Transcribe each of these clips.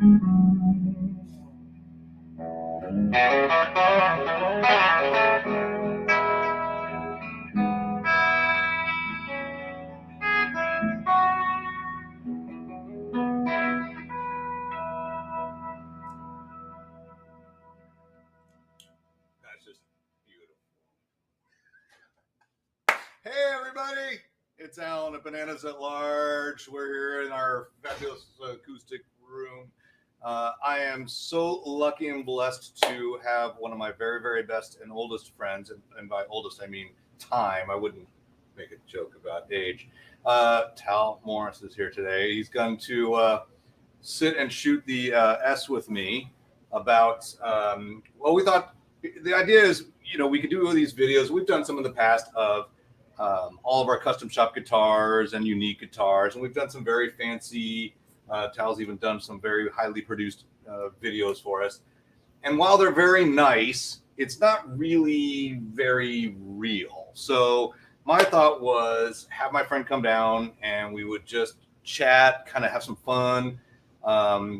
just beautiful. Hey, everybody. It's Alan at Bananas at Large. We're here in our fabulous acoustic room. I am so lucky and blessed to have one of my very, very best and oldest friends, and by oldest I mean time. I wouldn't make a joke about age. Tal Morris is here today. He's going to sit and shoot the S with me about, well, we thought the idea is, you know, we could do these videos. We've done some in the past of all of our custom shop guitars and unique guitars, and we've done some very fancy, Tal's even done some very highly produced videos for us. And while they're very nice, it's not really very real. So my thought was have my friend come down and we would just chat, kind of have some fun,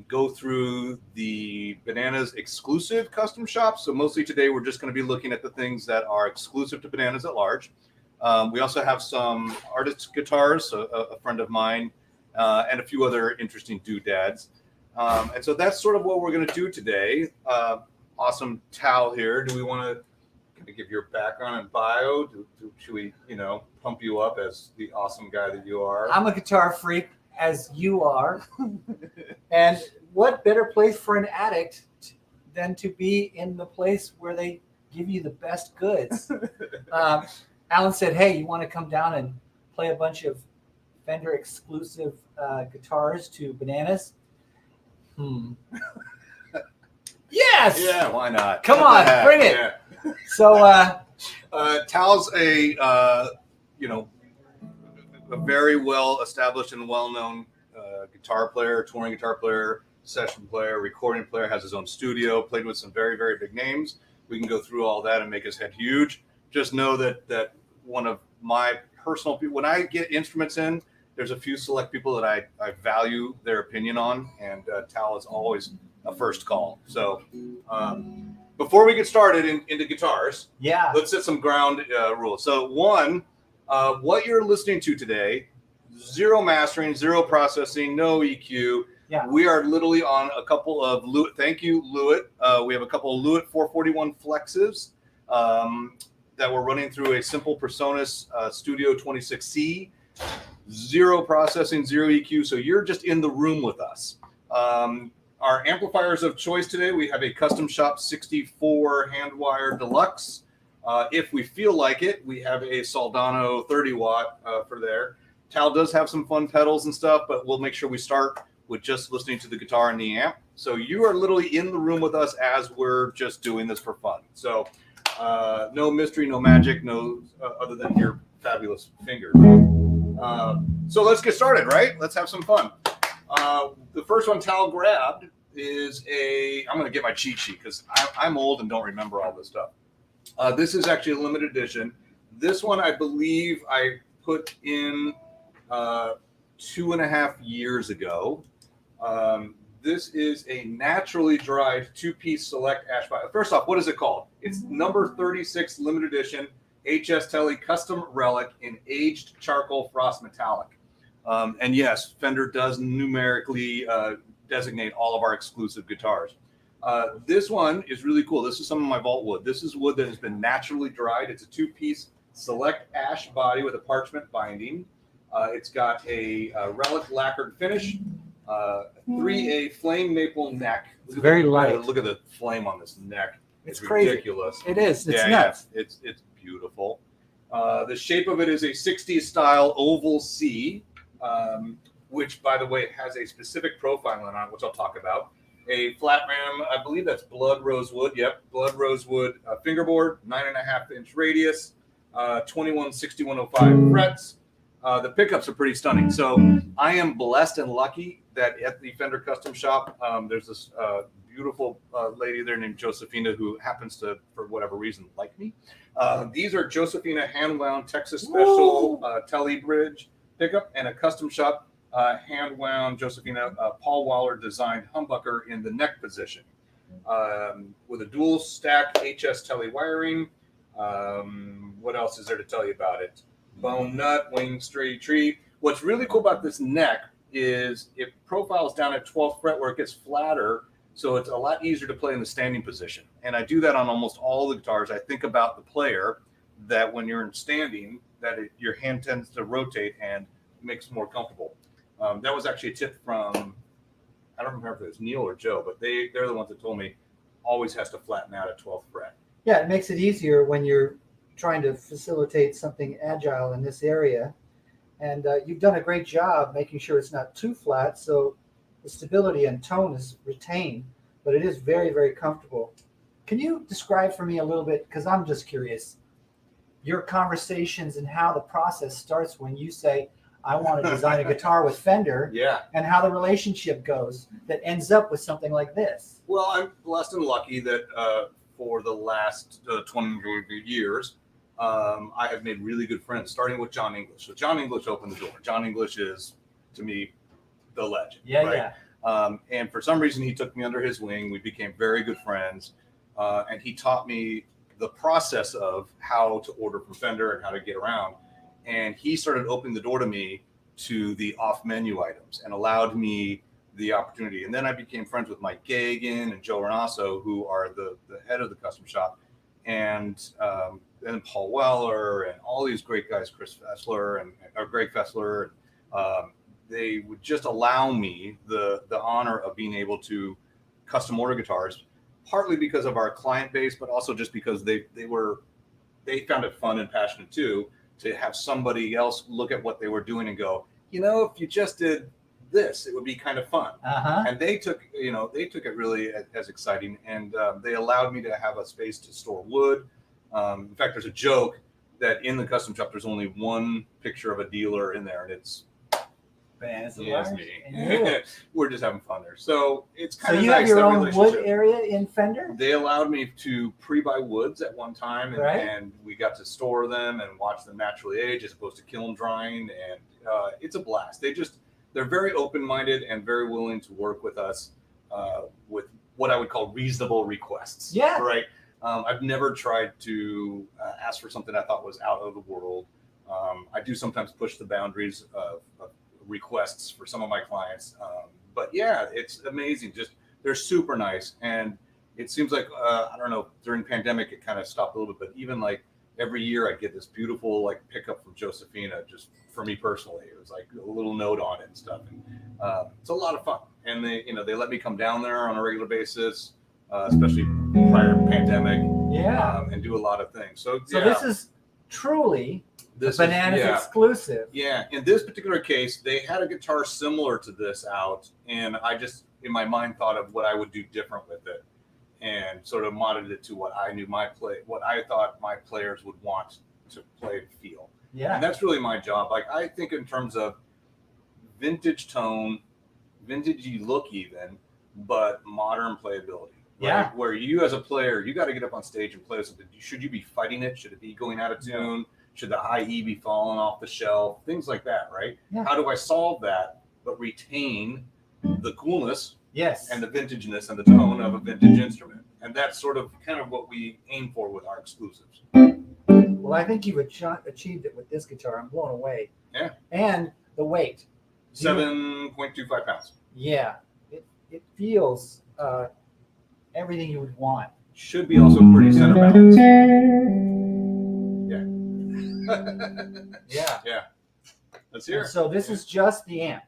go through the Bananas exclusive custom shop. So mostly today we're just going to be looking at the things that are exclusive to Bananas at Large. We also have some artist guitars, a friend of mine, and a few other interesting doodads. And so that's sort of what we're going to do today. Awesome Tal here. Do we want to give your background and bio? Should we, you know, pump you up as the awesome guy that you are? I'm a guitar freak, as you are. And what better place for an addict than to be in the place where they give you the best goods? Alan said, hey, you want to come down and play a bunch of Fender exclusive guitars to Bananas? Yes! Yeah, why not? Come on, bring it. Yeah. So Tal's you know, a very well established and well-known guitar player, touring guitar player, session player, recording player, has his own studio, played with some very, very big names. We can go through all that and make his head huge. Just know that one of my personal people, when I get instruments in, there's a few select people that I value their opinion on, and Tal is always a first call. So before we get started into guitars, yeah, let's set some ground rules. So one, what you're listening to today, zero mastering, zero processing, no EQ. Yeah. We are literally on a couple of Lewitt. Thank you, Lewitt. We have a couple of Lewitt 441 Flexes that we're running through a simple Personas Studio 26C. Zero processing, zero EQ. So you're just in the room with us. Our amplifiers of choice today, we have a Custom Shop 64 hand-wired deluxe. If we feel like it, we have a Soldano 30 watt for there. Tal does have some fun pedals and stuff, but we'll make sure we start with just listening to the guitar and the amp. So you are literally in the room with us as we're just doing this for fun. So no mystery, no magic, no other than your fabulous fingers. So let's get started, right? Let's have some fun. The first one Tal grabbed is I'm going to get my cheat sheet because I'm old and don't remember all this stuff. This is actually a limited edition. This one, I believe I put in 2.5 years ago. This is a naturally dried two-piece select ash body. First off, what is it called? It's number 36 limited edition HS Telly custom relic in aged charcoal frost metallic. And yes, Fender does numerically designate all of our exclusive guitars. This one is really cool. This is some of my vault wood. This is wood that has been naturally dried. It's a two-piece select ash body with a parchment binding. It's got a relic lacquered finish, 3A flame maple neck. It's very light. Look at the flame on this neck. It's crazy. Ridiculous. It is. It's nuts. Yeah. It's beautiful. The shape of it is a 60s style oval C, which, by the way, has a specific profiling on it, which I'll talk about. A flat rim, I believe that's blood rosewood. Yep, blood rosewood fingerboard, 9.5-inch radius, 216105 frets. The pickups are pretty stunning. So I am blessed and lucky that at the Fender Custom Shop, there's this beautiful lady there named Josephina who happens to, for whatever reason, like me. These are Josephina hand-wound Texas Special Telly Bridge pickup and a Custom Shop hand wound Josephina Paul Waller designed humbucker in the neck position with a dual stack HS tele wiring. What else is there to tell you about it? Bone nut, wing straight tree. What's really cool about this neck is it profiles down at 12th fret where it gets flatter, so it's a lot easier to play in the standing position. And I do that on almost all the guitars. I think about the player, that when you're in standing, that your hand tends to rotate and makes it more comfortable. That was actually a tip from, I don't remember if it was Neil or Joe, but they're the ones that told me always has to flatten out at 12th fret. Yeah, it makes it easier when you're trying to facilitate something agile in this area. And you've done a great job making sure it's not too flat, so the stability and tone is retained, but it is very, very comfortable. Can you describe for me a little bit, because I'm just curious, your conversations and how the process starts when you say, I want to design a guitar with Fender, Yeah. and how the relationship goes that ends up with something like this? Well, I'm blessed and lucky that for the last 20 years, I have made really good friends, starting with John English. So John English opened the door. John English is, to me, the legend. Yeah, right? yeah. And for some reason, he took me under his wing. We became very good friends. And he taught me the process of how to order from Fender and how to get around. And he started opening the door to me to the off-menu items and allowed me the opportunity. And then I became friends with Mike Gagan and Joe Renasso, who are the head of the custom shop. And Paul Weller and all these great guys, Chris Fessler and Greg Fessler. They would just allow me the honor of being able to custom order guitars, partly because of our client base, but also just because they found it fun and passionate too, to have somebody else look at what they were doing and go, if you just did this, it would be kind of fun. Uh-huh. And they took it really as exciting, and they allowed me to have a space to store wood. In fact, there's a joke that in the custom shop, there's only one picture of a dealer in there, and it's me. We're just having fun there. So it's kind of you nice, have your that own wood relationship. area in Fender? They allowed me to pre-buy woods at one time, and, Right. and we got to store them and watch them naturally age as opposed to kiln drying, and it's a blast. They're very open-minded and very willing to work with us with what I would call reasonable requests. Yeah. Right. I've never tried to ask for something I thought was out of the world. I do sometimes push the boundaries of requests for some of my clients. But yeah, it's amazing. They're super nice. And it seems like, I don't know, during pandemic, it kind of stopped a little bit, but even like every year I get this beautiful like pickup from Josephina, just for me personally. It was like a little note on it and stuff. And it's a lot of fun. And they let me come down there on a regular basis, especially prior to pandemic, and do a lot of things. So this is truly Bananas exclusive. Yeah. In this particular case, they had a guitar similar to this out, and I just, in my mind, thought of what I would do different with it, and sort of modded it to what I thought my players would want to play and feel. Yeah. And that's really my job. Like, I think in terms of vintage tone, vintagey look even, but modern playability. Right? Yeah. Where you as a player, you got to get up on stage and play something. Should you be fighting it? Should it be going out of tune? Yeah. Should the high E be falling off the shelf? Things like that, right? Yeah. How do I solve that, but retain the coolness, and the vintageness and the tone of a vintage instrument? And that's sort of kind of what we aim for with our exclusives. Well, I think you've achieved it with this guitar. I'm blown away. Yeah. And the weight. 7.25 pounds. Yeah. It feels everything you would want. Should be also pretty center balanced. Yeah. Yeah. Let's hear it. So this is just the amp.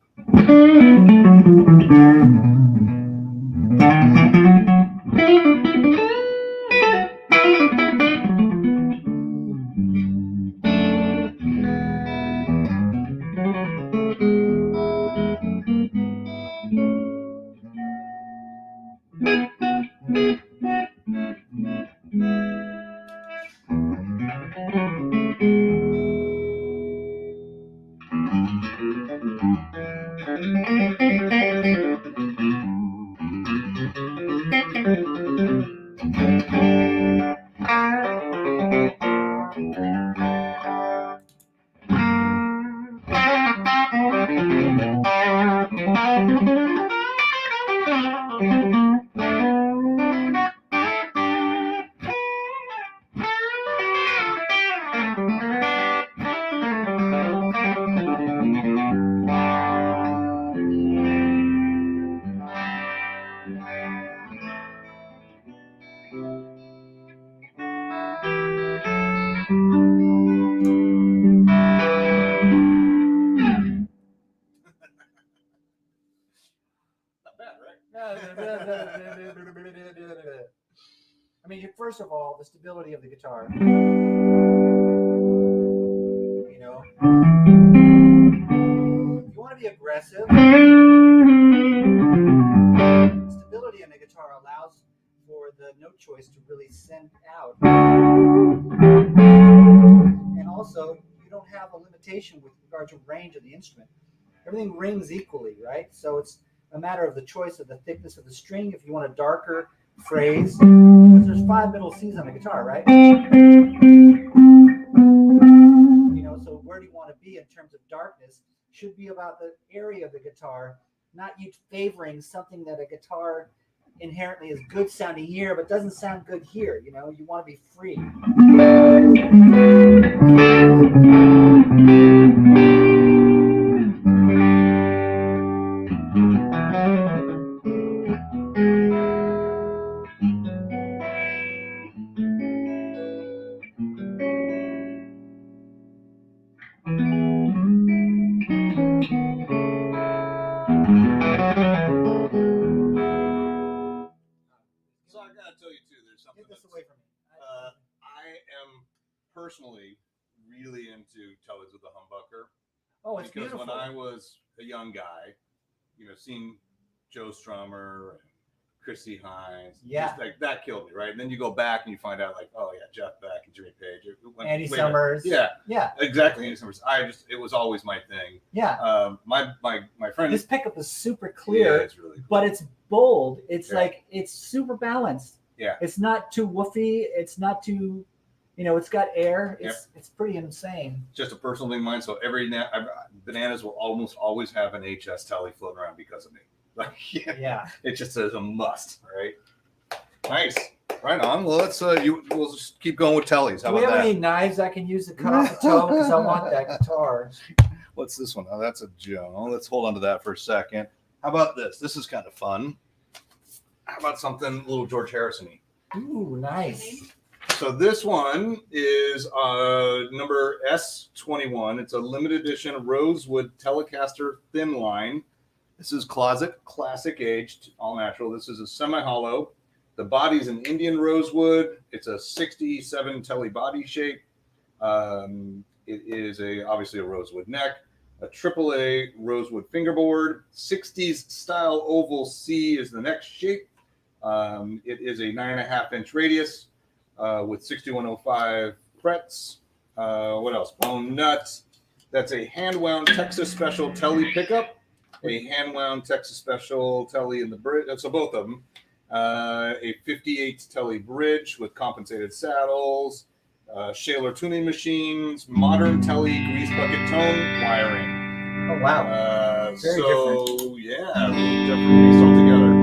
Not bad, right? I mean, first of all, the stability of the guitar. You know, if you want to be aggressive, stability in the guitar allows for the note choice to really send out. And also, you don't have a limitation with regard to range of the instrument. Everything rings equally, right? So it's a matter of the choice of the thickness of the string. If you want a darker phrase, because there's 5 middle C's on the guitar, right? You know, so where do you want to be in terms of darkness? Should be about the area of the guitar, not you favoring something that a guitar inherently is good sounding here, but doesn't sound good here. You know, you want to be free. So I gotta tell you too, there's something Get this that's, away from me. I am personally really into Tellies with the Humbucker. Oh, it's because beautiful. when I was a young guy, you know, seeing Joe Strummer and Chrissy Hines, Yeah. just like that killed me, right? And then you go back and you find out, like, oh yeah, Jeff Beck and Jimmy Page, Andy Summers. Yeah, Yeah. exactly. Andy Summers. It was always my thing. Yeah. My friend. This pickup is super clear, it's really cool. but it's bold. It's Yeah. like it's super balanced. Yeah. It's not too woofy. It's not too, you know, it's got air. It's pretty insane. Just a personal thing of mine. So Bananas will almost always have an HS Telly floating around because of me. Like, Yeah. It just is a must, right? Nice. Right on. Well, we'll just keep going with Tellys. How Do we about have that? any knives I can use to cut off the toe? Because I want that guitar. What's this one? Oh, that's a Joe. Let's hold on to that for a second. How about this? This is kind of fun. How about something a little George Harrison-y? Ooh, nice. So this one is number S21. It's a limited edition Rosewood Telecaster thin line. This is classic aged, all natural. This is a semi-hollow. The body's an Indian rosewood. It's a 67 Telly body shape. It is obviously a rosewood neck, a AAA rosewood fingerboard. 60s style oval C is the next shape. It is a 9.5-inch radius with 6105 frets. What else? Bone nuts. That's a hand-wound Texas Special Telly pickup. A hand-wound Texas Special Telly in the bridge. So both of them. A 58 Telly bridge with compensated saddles. Shaler tuning machines. Modern Telly grease bucket tone wiring. Oh, wow. Very different. Yeah, really different piece altogether.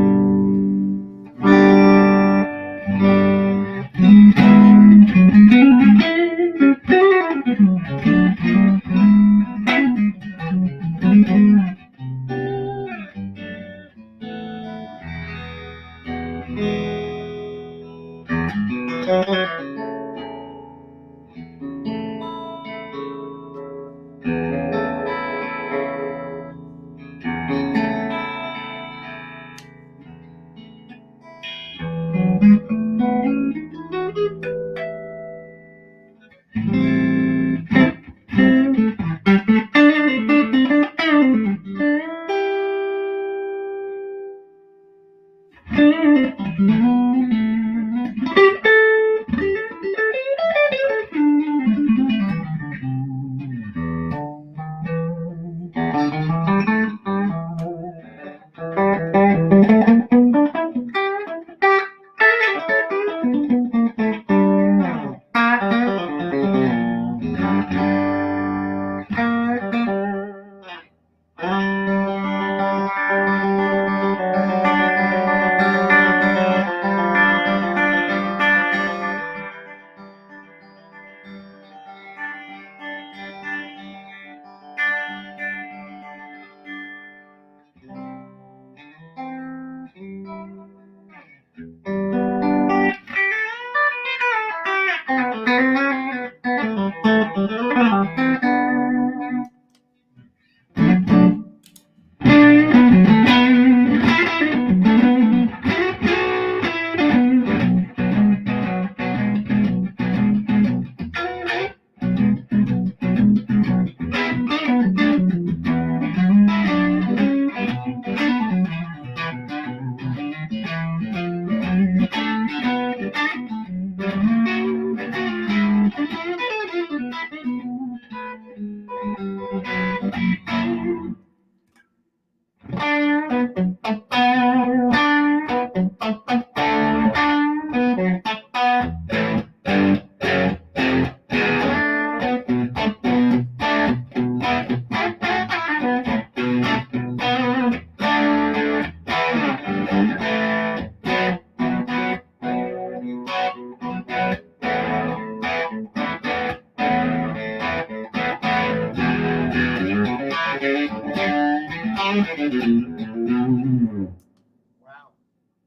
Wow.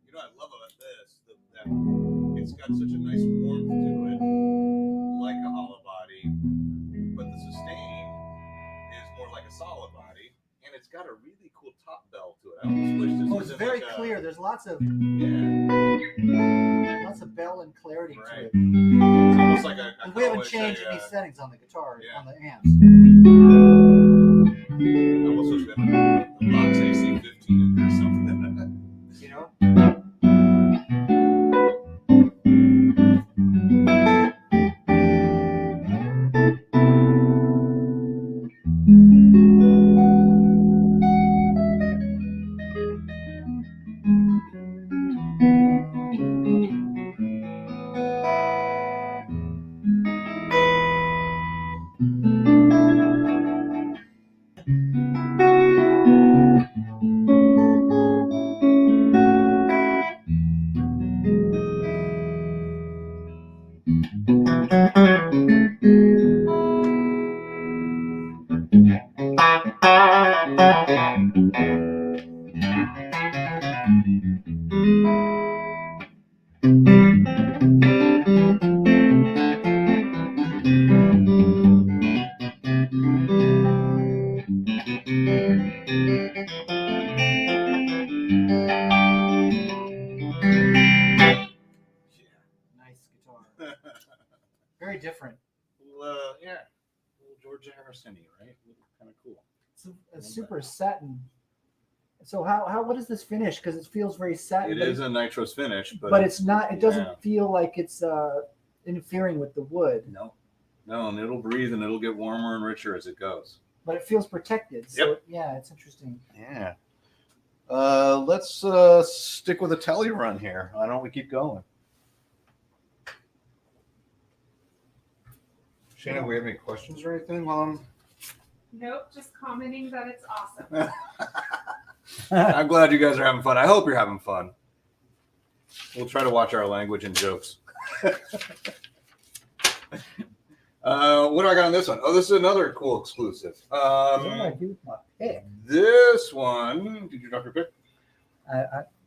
You know what I love about this? That it's got such a nice warmth to it, like a hollow body, but the sustain is more like a solid body, and it's got a really cool top bell to it. I almost wish this Oh, was it's very clear. There's lots of bell and clarity to it. It's almost like we haven't changed any settings on the guitar, on the amps. I almost wish we had a Vox AC15 in there or something. You know? Nice guitar. Very different. Yeah. Little Georgia Harrison-y, right? Kind of cool. It's a super satin. So what is this finish? Because it feels very satin. It is a nitrous finish, but it's not. It doesn't feel like it's interfering with the wood. No, and it'll breathe and it'll get warmer and richer as it goes. But it feels protected. So yeah, it's interesting. Yeah. Let's stick with a telly run here. Why don't we keep going? Shannon, we have any questions or anything? Nope, just commenting that it's awesome. I'm glad you guys are having fun. I hope you're having fun. We'll try to watch our language and jokes. What do I got on this one? Oh, this is another cool exclusive. What do I do with my pick? This one, did you drop your pick?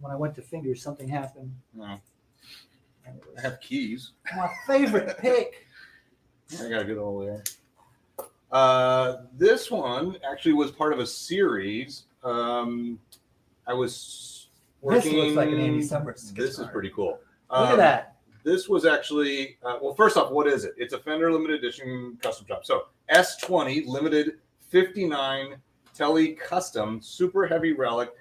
When I went to fingers, something happened. No. I have keys. My favorite pick. I gotta get all there. This one actually was part of a series. I was working. This looks like an Andy Summers guitar. This is pretty cool. Look at that. This was actually, well, first off, what is it? It's a Fender limited edition custom shop. So S20 limited 59 Telly custom super heavy relic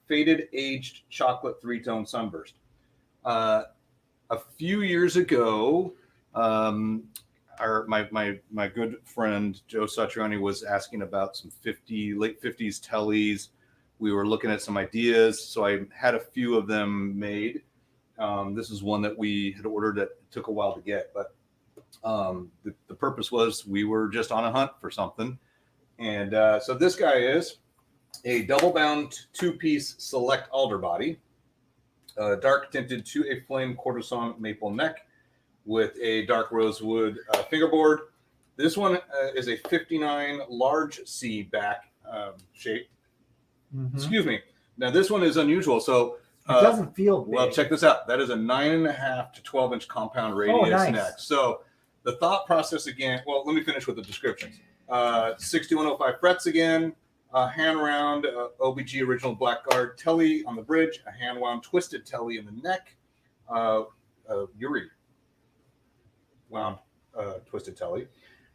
faded aged chocolate 3-tone sunburst. A few years ago, my good friend Joe Satriani was asking about some late 50s Tellys. We were looking at some ideas, so I had a few of them made. This is one that we had ordered that took a while to get, but the purpose was we were just on a hunt for something. And so this guy is a double bound 2-piece select alder body, dark tinted to a flame quarter-sawn maple neck with a dark rosewood fingerboard. This one is a 59 large C back shape. Mm-hmm. Excuse me. Now this one is unusual. So it doesn't feel big. Well, check this out. That is a 9.5 to 12-inch compound radius neck. So the thought process again. Well, let me finish with the descriptions. 6105 frets again. Hand wound OBG original blackguard Telly on the bridge. A hand wound twisted Telly in the neck. Yuri wound twisted Telly.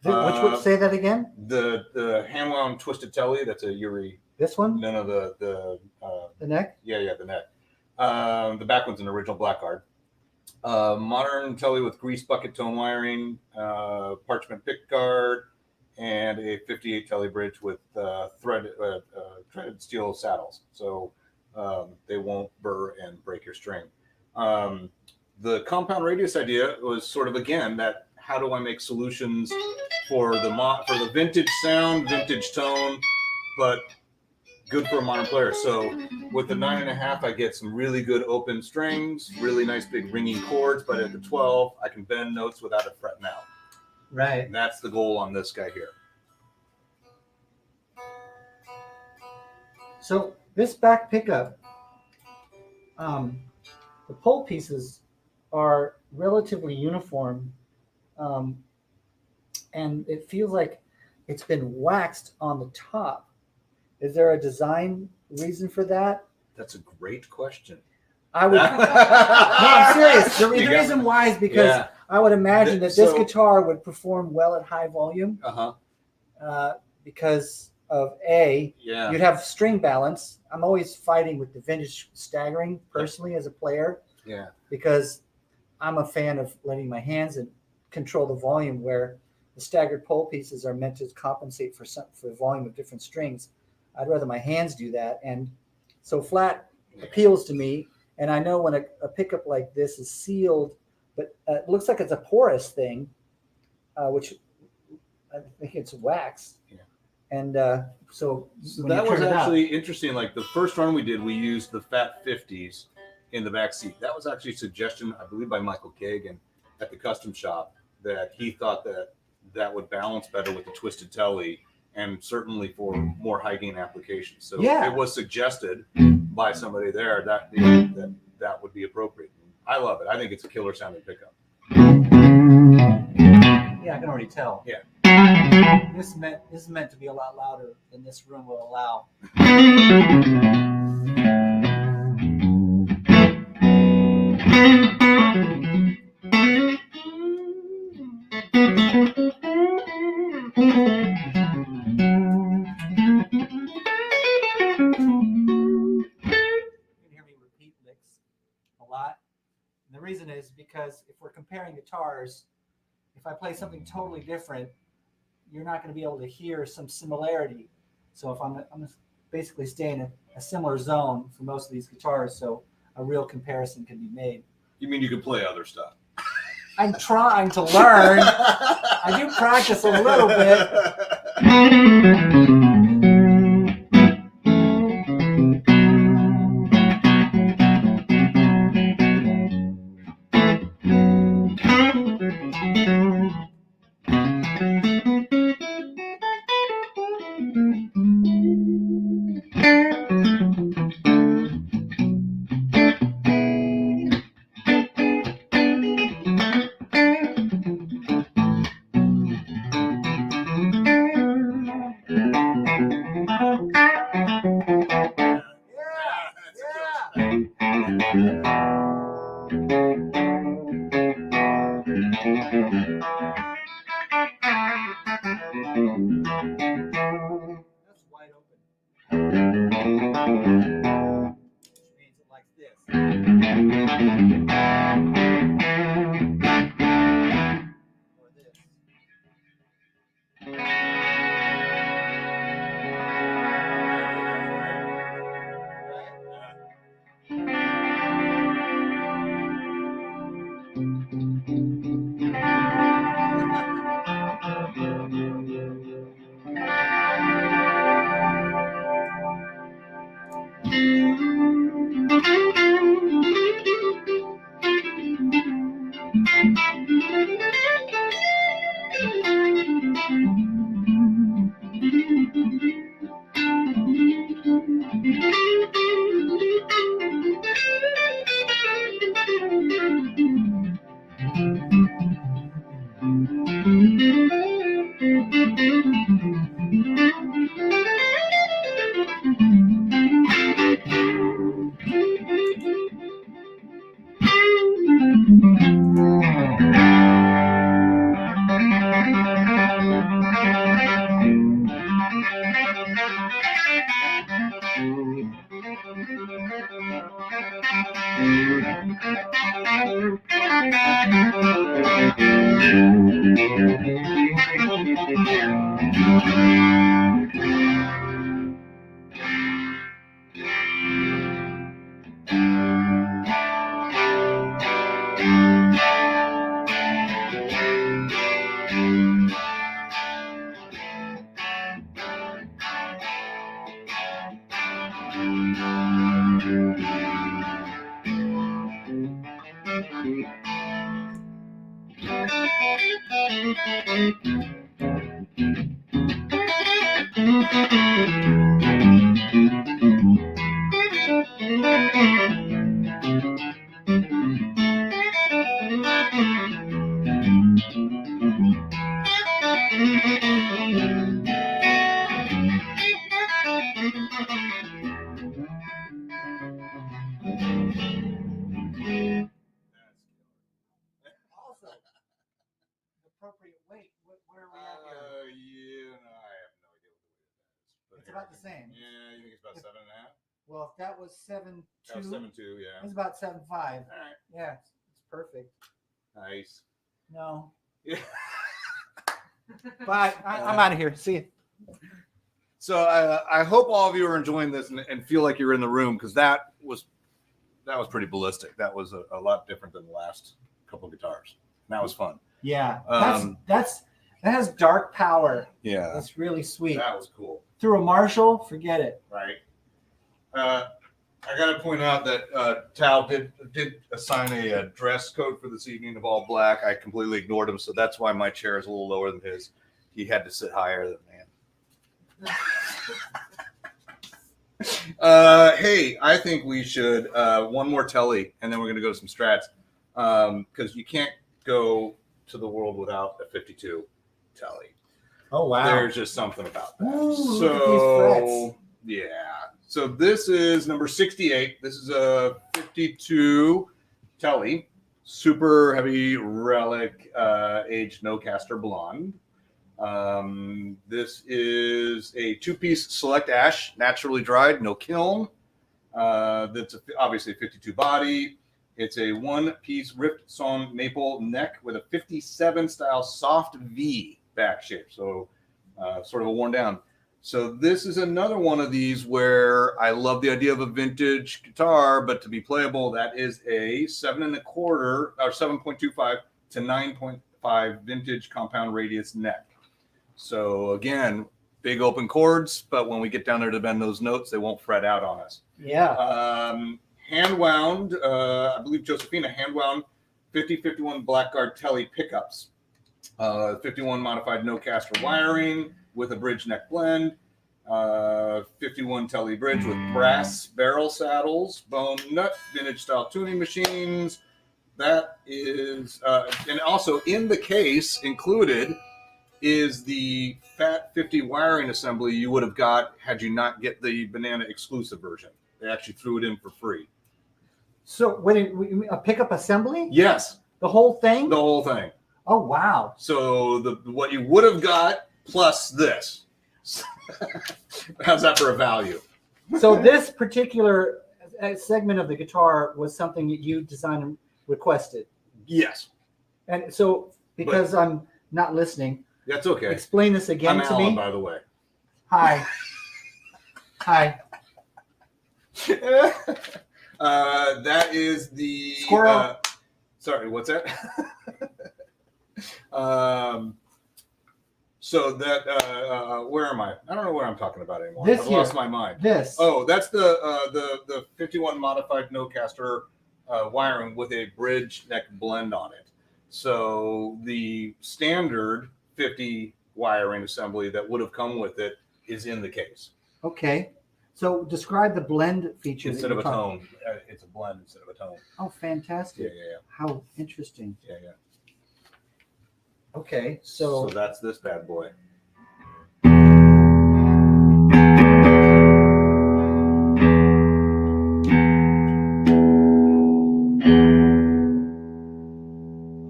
Which say that again? The hand wound twisted Telly. That's a Yuri. This one? No, the neck. Yeah, the neck. The back one's an original blackguard. Modern Telly with grease bucket tone wiring, parchment pick guard, and a 58 Telly bridge with threaded steel saddles, so they won't burr and break your string. The compound radius idea was sort of again that how do I make solutions for the vintage sound, vintage tone, but good for a modern player. So with the 9.5, I get some really good open strings, really nice big ringing chords, but at the 12, I can bend notes without it fretting out. Right. And that's the goal on this guy here. So This back pickup, the pole pieces are relatively uniform, um, and it feels like it's been waxed on the top. Is there a design reason for that? That's a great question. I would. No, I'm serious. The You got reason me. why is because Yeah. I would imagine that this So- guitar would perform well at high volume because of Yeah. you'd have string balance. I'm always fighting with the vintage staggering personally as a player Yeah. because I'm a fan of letting my hands control the volume, where the staggered pole pieces are meant to compensate for the volume of different strings. I'd rather my hands do that, and so flat appeals to me. And I know when a pickup like this is sealed, but it looks like it's a porous thing, which I think it's wax. Yeah. And so So when that you was turn it up- actually interesting. Like the first run we did, we used the Fat 50s in the back seat. That was actually a suggestion, I believe, by Michael Kagan at the Custom Shop, that he thought that would balance better with the Twisted Telly, and certainly for more high gain applications. So Yeah. it was suggested by somebody there that that would be appropriate. I love it. I think it's a killer sounding pickup. Yeah, I can already tell. Yeah. This is meant to be a lot louder than this room will allow. You can hear me repeat licks a lot. And the reason is because if we're comparing guitars, if I play something totally different, you're not going to be able to hear some similarity. So if I'm basically stay in a similar zone for most of these guitars, so a real comparison can be made. You mean you could play other stuff? I'm trying to learn. I do practice a little bit. That's wide open. Which means it likes this. Or this. the same. Yeah, you think it's about 7.5? Well, if that was 7.2, That was 7.2, yeah. it's about 7.5. All right. Yeah, it's perfect. Nice. No. Yeah. Bye. I'm out of here. See you. So I hope all of you are enjoying this and feel like you're in the room, because that was pretty ballistic. That was a lot different than the last couple of guitars. That was fun. Yeah, that has dark power. Yeah, It's really sweet. that was cool. Through a Marshall, forget it. Right. I got to point out that Tal did assign a dress code for this evening of all black. I completely ignored him, so that's why my chair is a little lower than his. He had to sit higher than man. Hey, I think we should one more telly, and then we're going to go to some strats, because you can't go to the world without a 52 telly. Oh wow! There's just something about that. Ooh, look at these frets. Yeah. So this is number 68. This is a 52 telly, super heavy relic, aged no caster blonde. This is a 2-piece select ash, naturally dried, no kiln. That's obviously a 52 body. It's a 1-piece ripped sawn maple neck with a 57 style soft V back shape. So sort of a worn down. So this is another one of these where I love the idea of a vintage guitar, but to be playable, that is a 7.25 or 7.25 to 9.5 vintage compound radius neck. So again, big open chords, but when we get down there to bend those notes, they won't fret out on us. Yeah. Hand wound, I believe Josephina hand wound 5051 Blackguard Telly pickups. 51 modified no caster wiring with a bridge neck blend. 51 Telly bridge with brass barrel saddles, bone nut, vintage style tuning machines. That is, and also in the case included is the Fat 50 wiring assembly you would have got had you not get the Banana exclusive version. They actually threw it in for free. So when a pickup assembly? Yes. The whole thing? The whole thing. Oh wow. So what you would have got plus this. How's that for a value? So this particular segment of the guitar was something that you designed and requested. Yes. And so because I'm not listening, that's okay. Explain this again I'm to Alan, me. by the way. Hi. Hi. That is the Squirrel. Sorry, what's that? So that where am I? I don't know what I'm talking about anymore. I've lost my mind. This. Oh, that's the 51 modified no caster wiring with a bridge neck blend on it. So the standard 50 wiring assembly that would have come with it is in the case. Okay. So describe the blend feature. Instead of a tone, it's a blend instead of a tone. Oh, fantastic. Yeah. How interesting. Yeah. Okay, so that's this bad boy.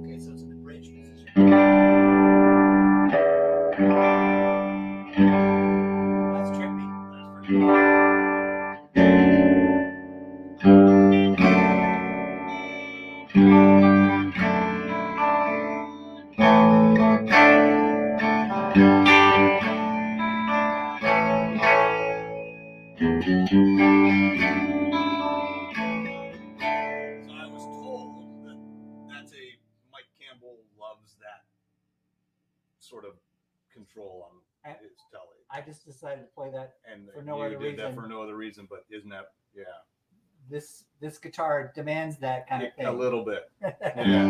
okay, so it's in the bridge position. That's trippy. That's pretty cool. So I was told that that's a Mike Campbell loves that sort of control on his telly. I just decided to play that And for no you other did that reason. for no other reason, but isn't that This guitar demands that kind of thing. a little bit. Yeah.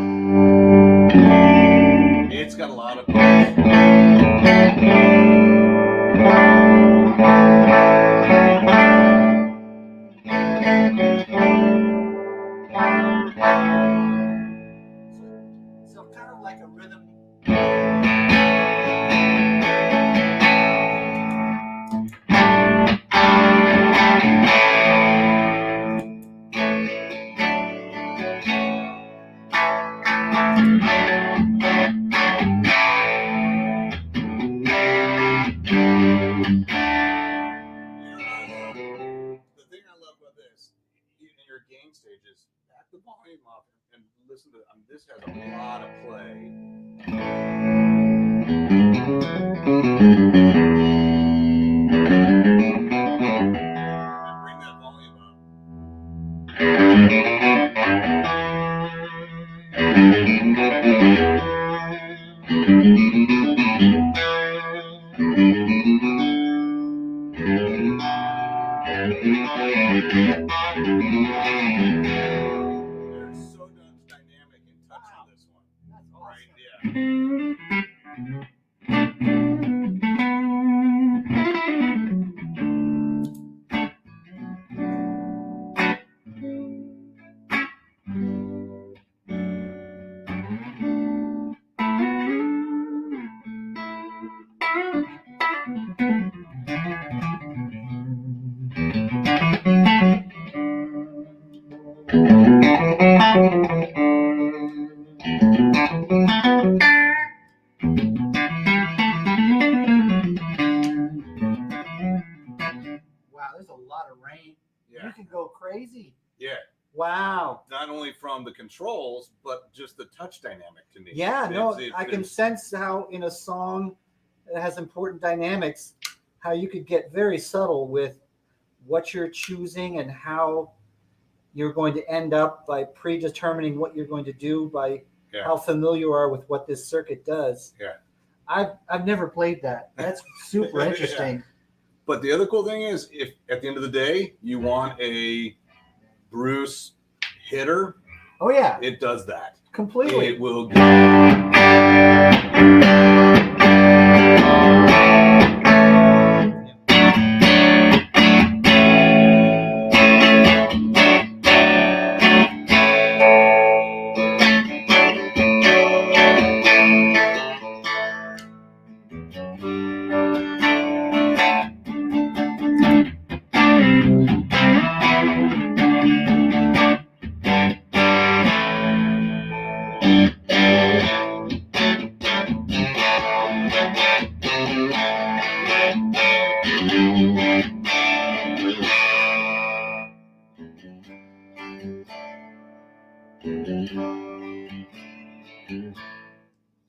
It's got a lot of So kind of like a rhythm. main stage is back the volume up and listen to this has a lot of play. And bring that volume up. They're so dynamic and touch on this one. That's awesome. Right? Yeah. Wow, there's a lot of rain. Yeah. You can go crazy. Yeah. Wow. Not only from the controls, but just the touch dynamic to me. Yeah, no, I can it's- sense how in a song that has important dynamics, how you could get very subtle with what you're choosing and how you're going to end up by predetermining what you're going to do by how familiar you are with what this circuit does. Yeah. I've never played that. That's super interesting. But the other cool thing is, if at the end of the day you want a Bruce hitter, Oh yeah, it does that. completely. It will.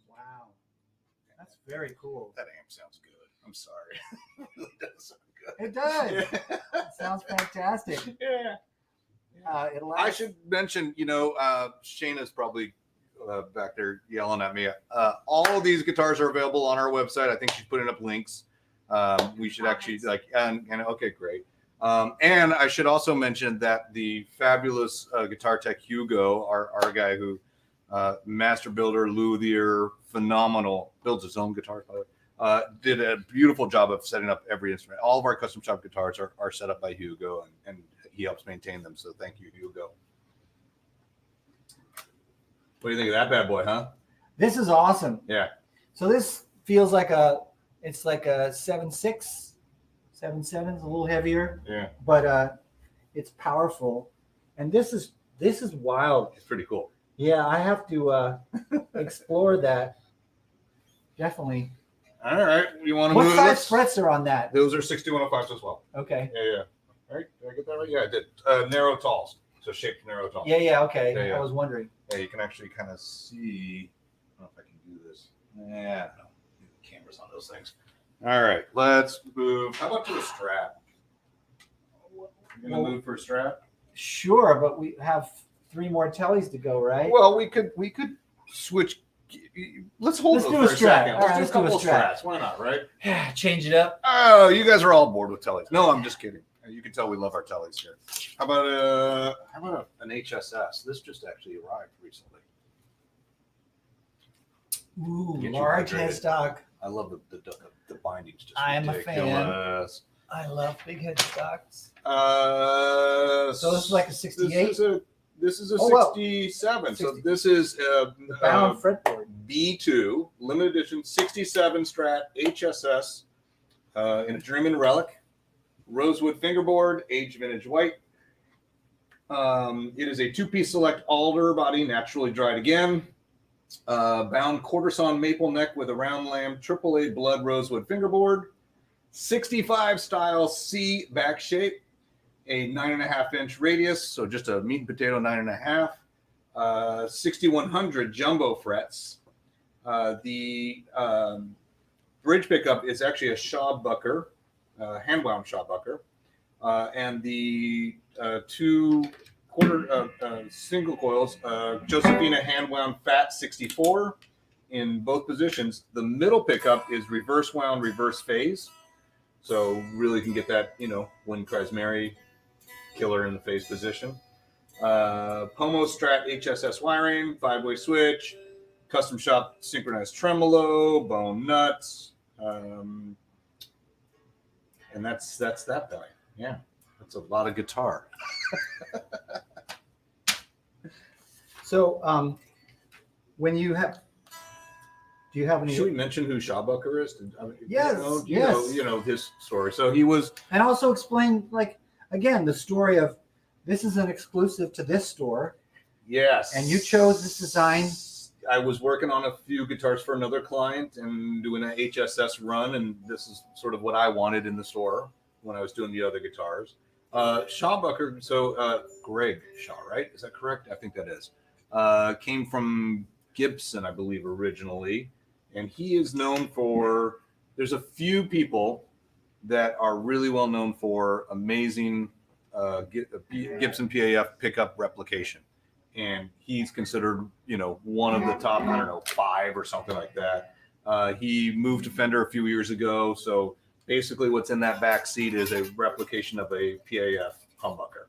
Wow, that's very cool. That amp sounds good. I'm sorry. It really does sound good. It does. It sounds fantastic. Yeah. It allows. I should mention, Shayna's probably back there yelling at me. All of these guitars are available on our website. I think she's putting up links. We should actually and okay, great. And I should also mention that the fabulous guitar tech Hugo, our guy who master builder, luthier, phenomenal, builds his own guitars, by the way, did a beautiful job of setting up every instrument. All of our custom shop guitars are set up by Hugo, and he helps maintain them. So thank you, Hugo. What do you think of that bad boy, huh? This is awesome. Yeah. So this feels like it's like a 7.6, 7.7 is a little heavier. Yeah. But it's powerful, and this is wild. It's pretty cool. Yeah, I have to explore that. Definitely. All right. You want to What move size frets are on that? Those are 6105s as well. Okay. Yeah. All right. Did I get that right? Yeah, I did. Narrow talls. So shaped narrow talls. Yeah. Okay. Yeah. I was wondering. Yeah, you can actually kind of see. I don't know if I can do this. Yeah, no. The cameras on those things. All right, let's move. How about to a Strat? You're gonna move for a Strat? Sure, but we have 3 more tellies to go, right? Well, we could switch. Let's hold Let's those do for a a Strat. second. All Let's right, do a let's do a couple of Strat. Strats. Why not, right? Yeah, change it up. Oh, you guys are all bored with tellies. No, I'm just kidding. You can tell we love our tellies here. How about an HSS? This just actually arrived recently. Ooh, Get you large hydrated. headstock. I love the bindings. Just I am a fan. ridiculous. I love big headstocks. So this is like a 68? This is a Oh, wow. 67. So 60. this is The bound fretboard. B2 limited edition 67 Strat HSS in a German relic, rosewood fingerboard, aged vintage white. It is a 2-piece select alder body, naturally dried again. Bound quarter sawn maple neck with a round lamb AAA blood rosewood fingerboard. 65 style C back shape. a 9.5-inch radius, so just a meat and potato 9.5, 6100 jumbo frets. The bridge pickup is actually a Shawbucker, hand-wound Shawbucker, and the two single coils, Josephina hand-wound Fat 64 in both positions. The middle pickup is reverse wound, reverse phase, so really can get that, Wind Cries Mary killer in the phase position. Pomo Strat HSS wiring, 5-way switch, Custom Shop synchronized tremolo, bone nuts, and that's that guy. Yeah, that's a lot of guitar. So, when you have, do you have any? Should we mention who Shawbucker is? Yes, You know his story. So he was, and also explain, like, again, the story of this is an exclusive to this store. yes, And you chose this design. I was working on a few guitars for another client and doing an HSS run, and this is sort of what I wanted in the store when I was doing the other guitars. Shawbucker, so Greg Shaw, right? Is that correct? I think that is. Came from Gibson, I believe, originally, and he is known for. There's a few people that are really well known for amazing Gibson PAF pickup replication. And he's considered, one of the top, 5 or something like that. He moved to Fender a few years ago. So basically what's in that back seat is a replication of a PAF humbucker.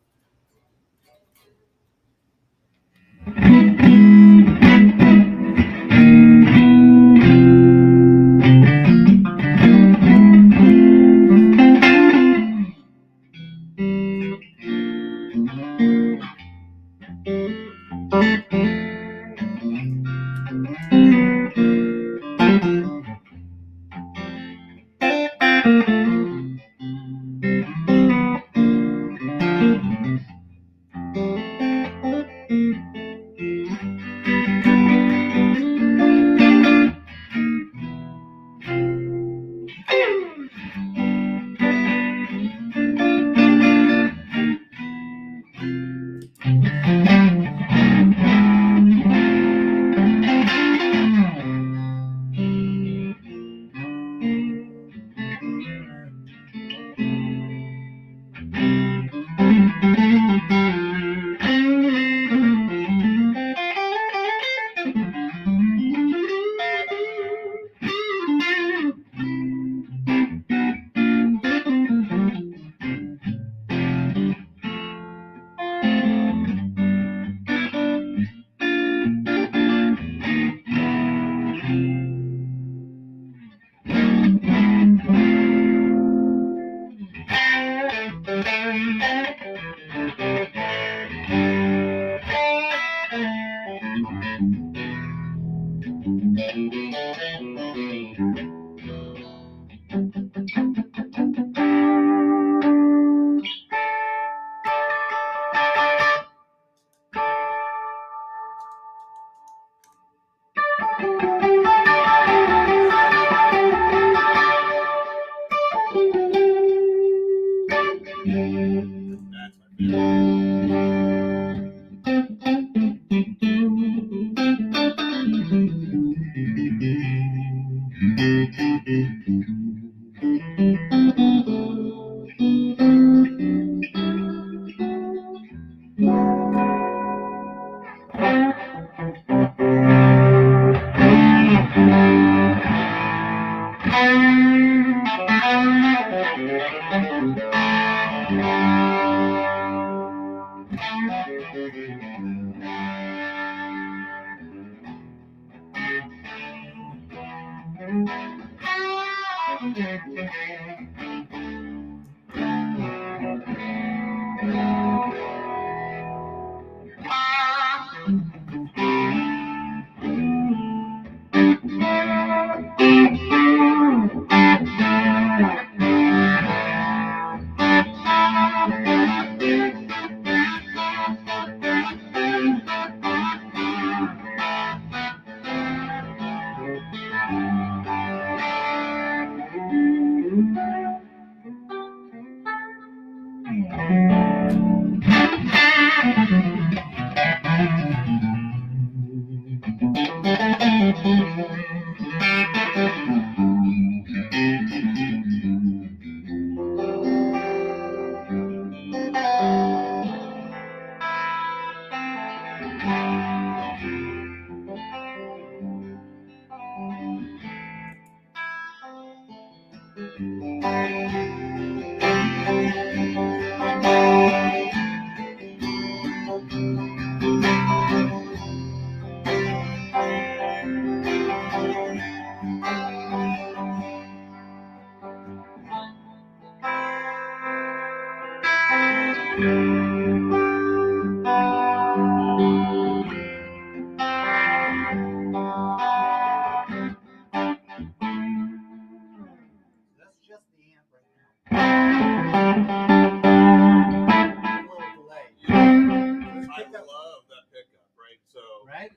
like that. love that pickup, right? So Right?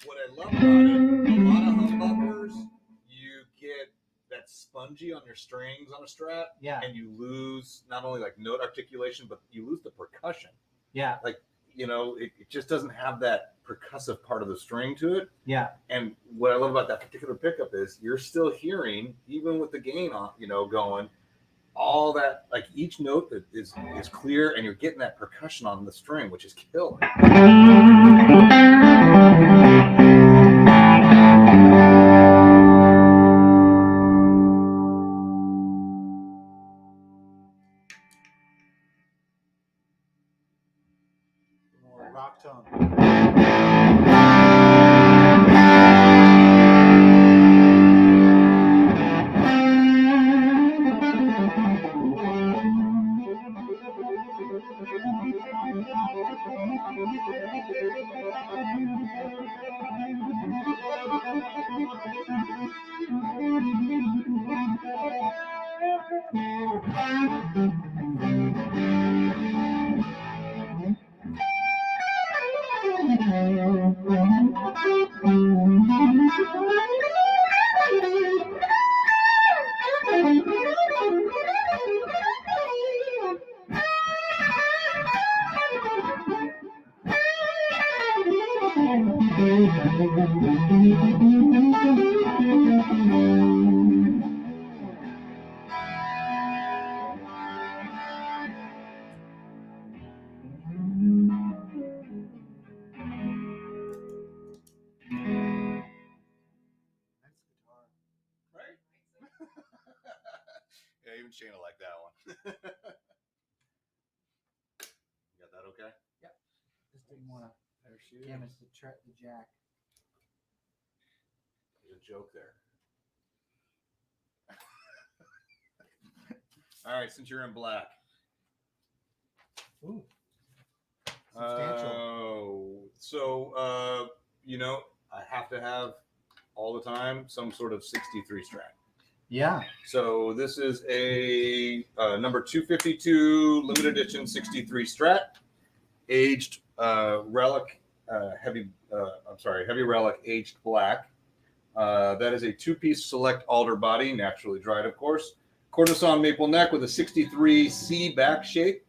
what I love about it, a lot of humbuckers, you get that spongy on your strings on a Strat, Yeah. and you lose not only like note articulation, but you lose the percussion. Yeah. Like, it just doesn't have that percussive part of the string to it. Yeah. And what I love about that particular pickup is you're still hearing, even with the gain on, going, all that, like each note is clear, and you're getting that percussion on the string, which is killer. More rock tone. Right? Yeah, even Shayna liked that one. You got that okay? Just didn't want to There she is. damage the jack. There's a joke there. All right, since you're in black. Ooh. Substantial. So I have to have all the time some sort of 63 Strat. Yeah. So this is a number 252 limited edition 63 Strat, aged relic heavy relic aged black. That is a two-piece select alder body, naturally dried, of course. Cortison maple neck with a 63C back shape.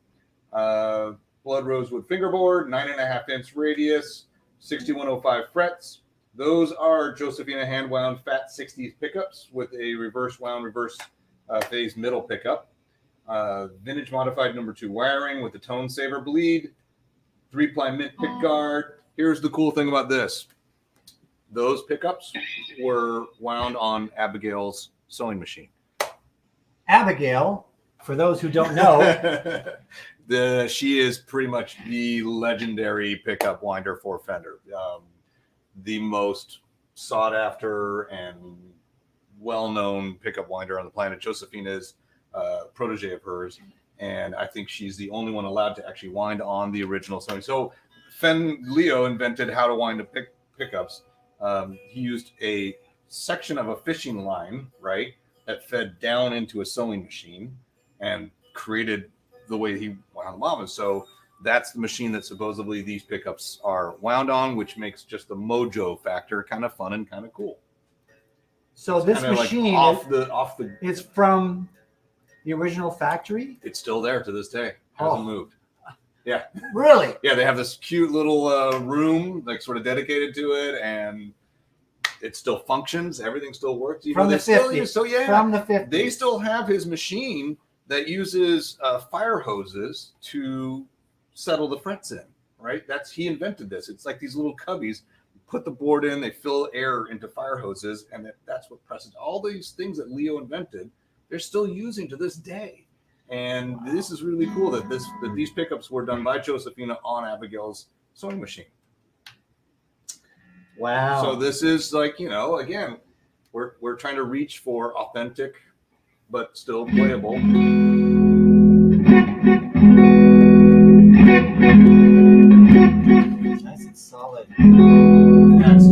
Blood rosewood fingerboard, 9.5 inch radius, 6105 frets. Those are Josephina hand wound fat 60s pickups with a reverse wound reverse phase middle pickup. Vintage modified number 2 wiring with the tone saver bleed, 3-ply mint pick guard. Here's the cool thing about this. Those pickups were wound on Abigail's sewing machine. Abigail, for those who don't know, She is pretty much the legendary pickup winder for Fender. The most sought after and well-known pickup winder on the planet. Josephine is a protege of hers, and I think she's the only one allowed to actually wind on the original sewing. So Leo invented how to wind the pickups. He used a section of a fishing line, right, that fed down into a sewing machine and created the way he wound them up. So that's the machine that supposedly these pickups are wound on, which makes just the mojo factor kind of fun and kind of cool. so this Kinda like machine off the is from the original factory. it's still there to this day. Hasn't moved. Yeah. Really? Yeah, they have this cute little room, like sort of dedicated to it, and it still functions. Everything still works. From the 50s. So yeah, From the 50s. they still have his machine that uses fire hoses to settle the frets in. Right? He invented this. It's like these little cubbies. You put the board in, they fill air into fire hoses, and that's what presses. All these things that Leo invented, they're still using to this day. And this is really cool that these pickups were done by Josephina on Abigail's sewing machine. Wow. So this is like, again, we're trying to reach for authentic but still playable. Nice and solid. That's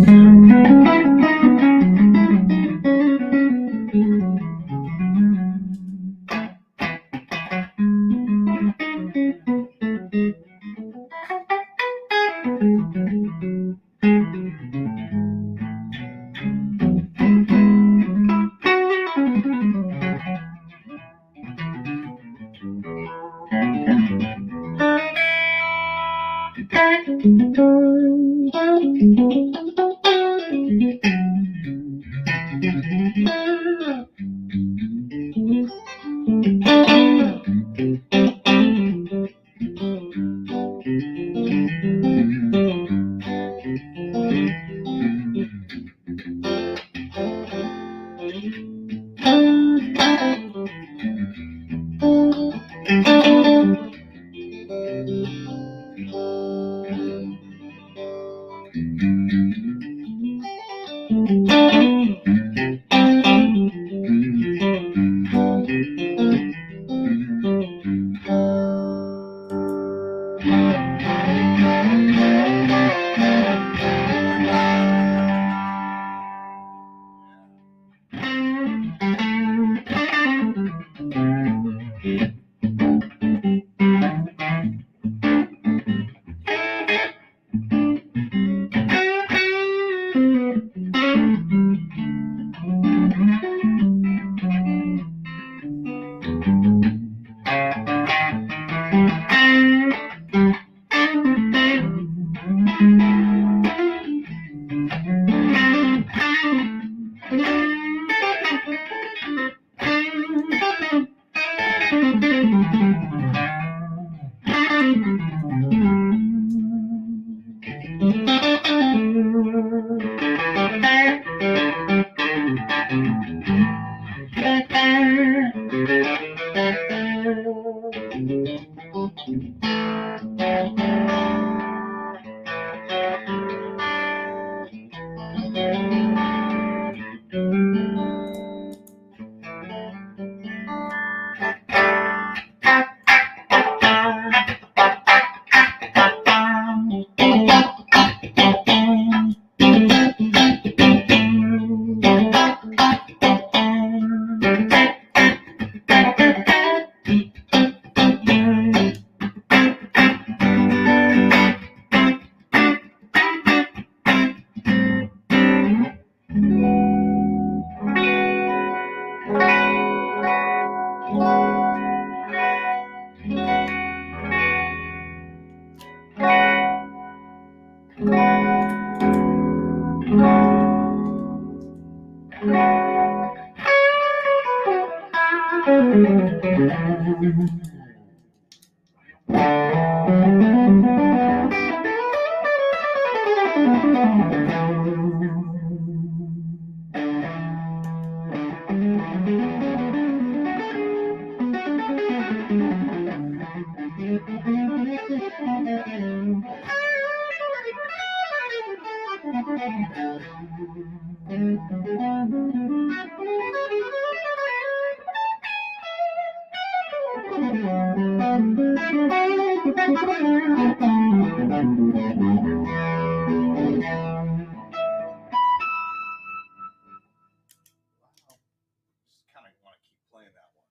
Just kind of want to keep playing that one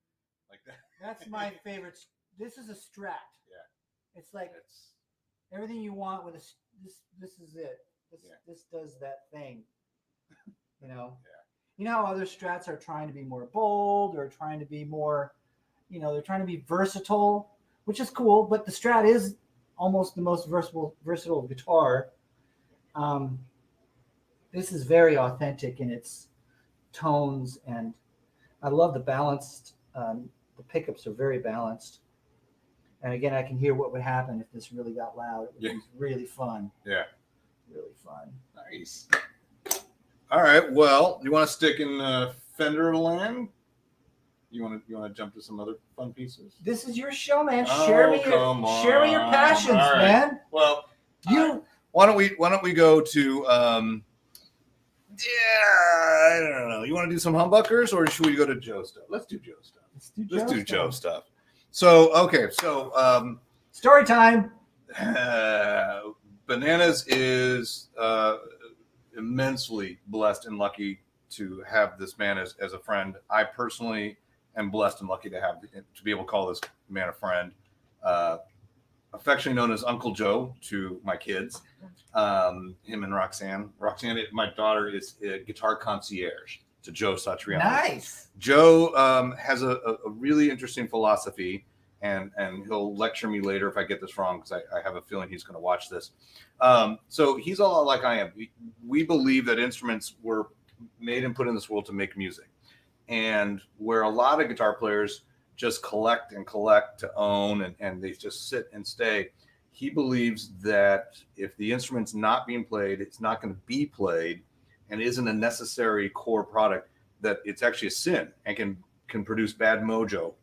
like that. That's my favorite. This is a Strat. Yeah. It's like It's everything you want with a this is it. Yeah. This does that thing. You know. Yeah. You know how other Strats are trying to be more bold or trying to be more, you know, they're trying to be versatile, which is cool. But the Strat is almost the most versatile guitar. This is very authentic in its tones, and I love the balanced. The pickups are very balanced. And again, I can hear what would happen if this really got loud. It would Yeah. be really fun. Yeah. Really fun. Nice. All right. Well, you want to stick in Fender land? You want to jump to some other fun pieces? This is your show, man. Oh, share me come your on. passions, All right. man. Well, You why don't we go to yeah, I don't know. You want to do some humbuckers or should we go to Joe stuff? Let's do Joe stuff. Let's do Joe stuff. So okay, so story time. Bananas is immensely blessed and lucky to have this man as a friend. I personally am blessed and lucky to be able to call this man a friend. affectionately known as Uncle Joe to my kids. Him and Roxanne. Roxanne, my daughter, is a guitar concierge to Joe Satriani. Nice. Joe has a really interesting philosophy, and he'll lecture me later if I get this wrong, because I have a feeling he's going to watch this. So he's a lot like I am. We believe that instruments were made and put in this world to make music. And where a lot of guitar players just collect and collect to own, and they just sit and stay, he believes that if the instrument's not being played, it's not going to be played, and isn't a necessary core product, that it's actually a sin and can produce bad mojo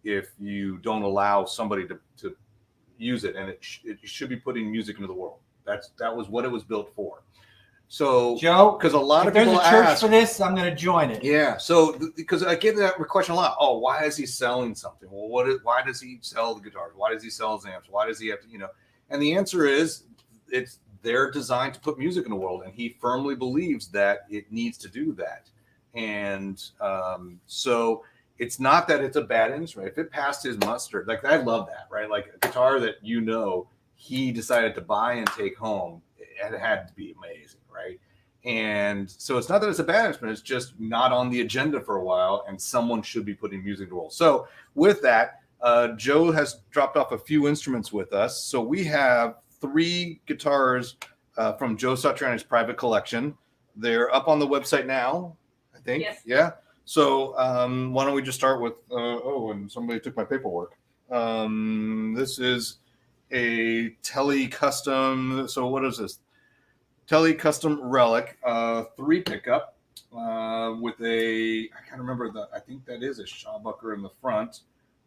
if you don't allow somebody to use it. And it should be putting music into the world. That was what it was built for. So, Joe, because a lot if of there's people a church ask for this, I'm going to join it. Yeah. So, because I get that question a lot. Oh, why is he selling something? Well, why does he sell the guitars? Why does he sell his amps? Why does he have to, And the answer is, they're designed to put music in the world, and he firmly believes that it needs to do that. And so it's not that it's a bad instrument. If it passed his muster, like, I love that, right? Like a guitar that he decided to buy and take home, it had to be amazing, right? And so it's not that it's a bad instrument, it's just not on the agenda for a while, and someone should be putting music in the world. So with that, Joe has dropped off a few instruments with us. So we have 3 guitars from Joe Satriani's private collection. They're up on the website now, I think. Yes. Yeah. So why don't we just start with, and somebody took my paperwork. This is a Tele Custom. So what is this? Tele Custom Relic, 3 pickup with I can't remember I think that is a Shawbucker in the front.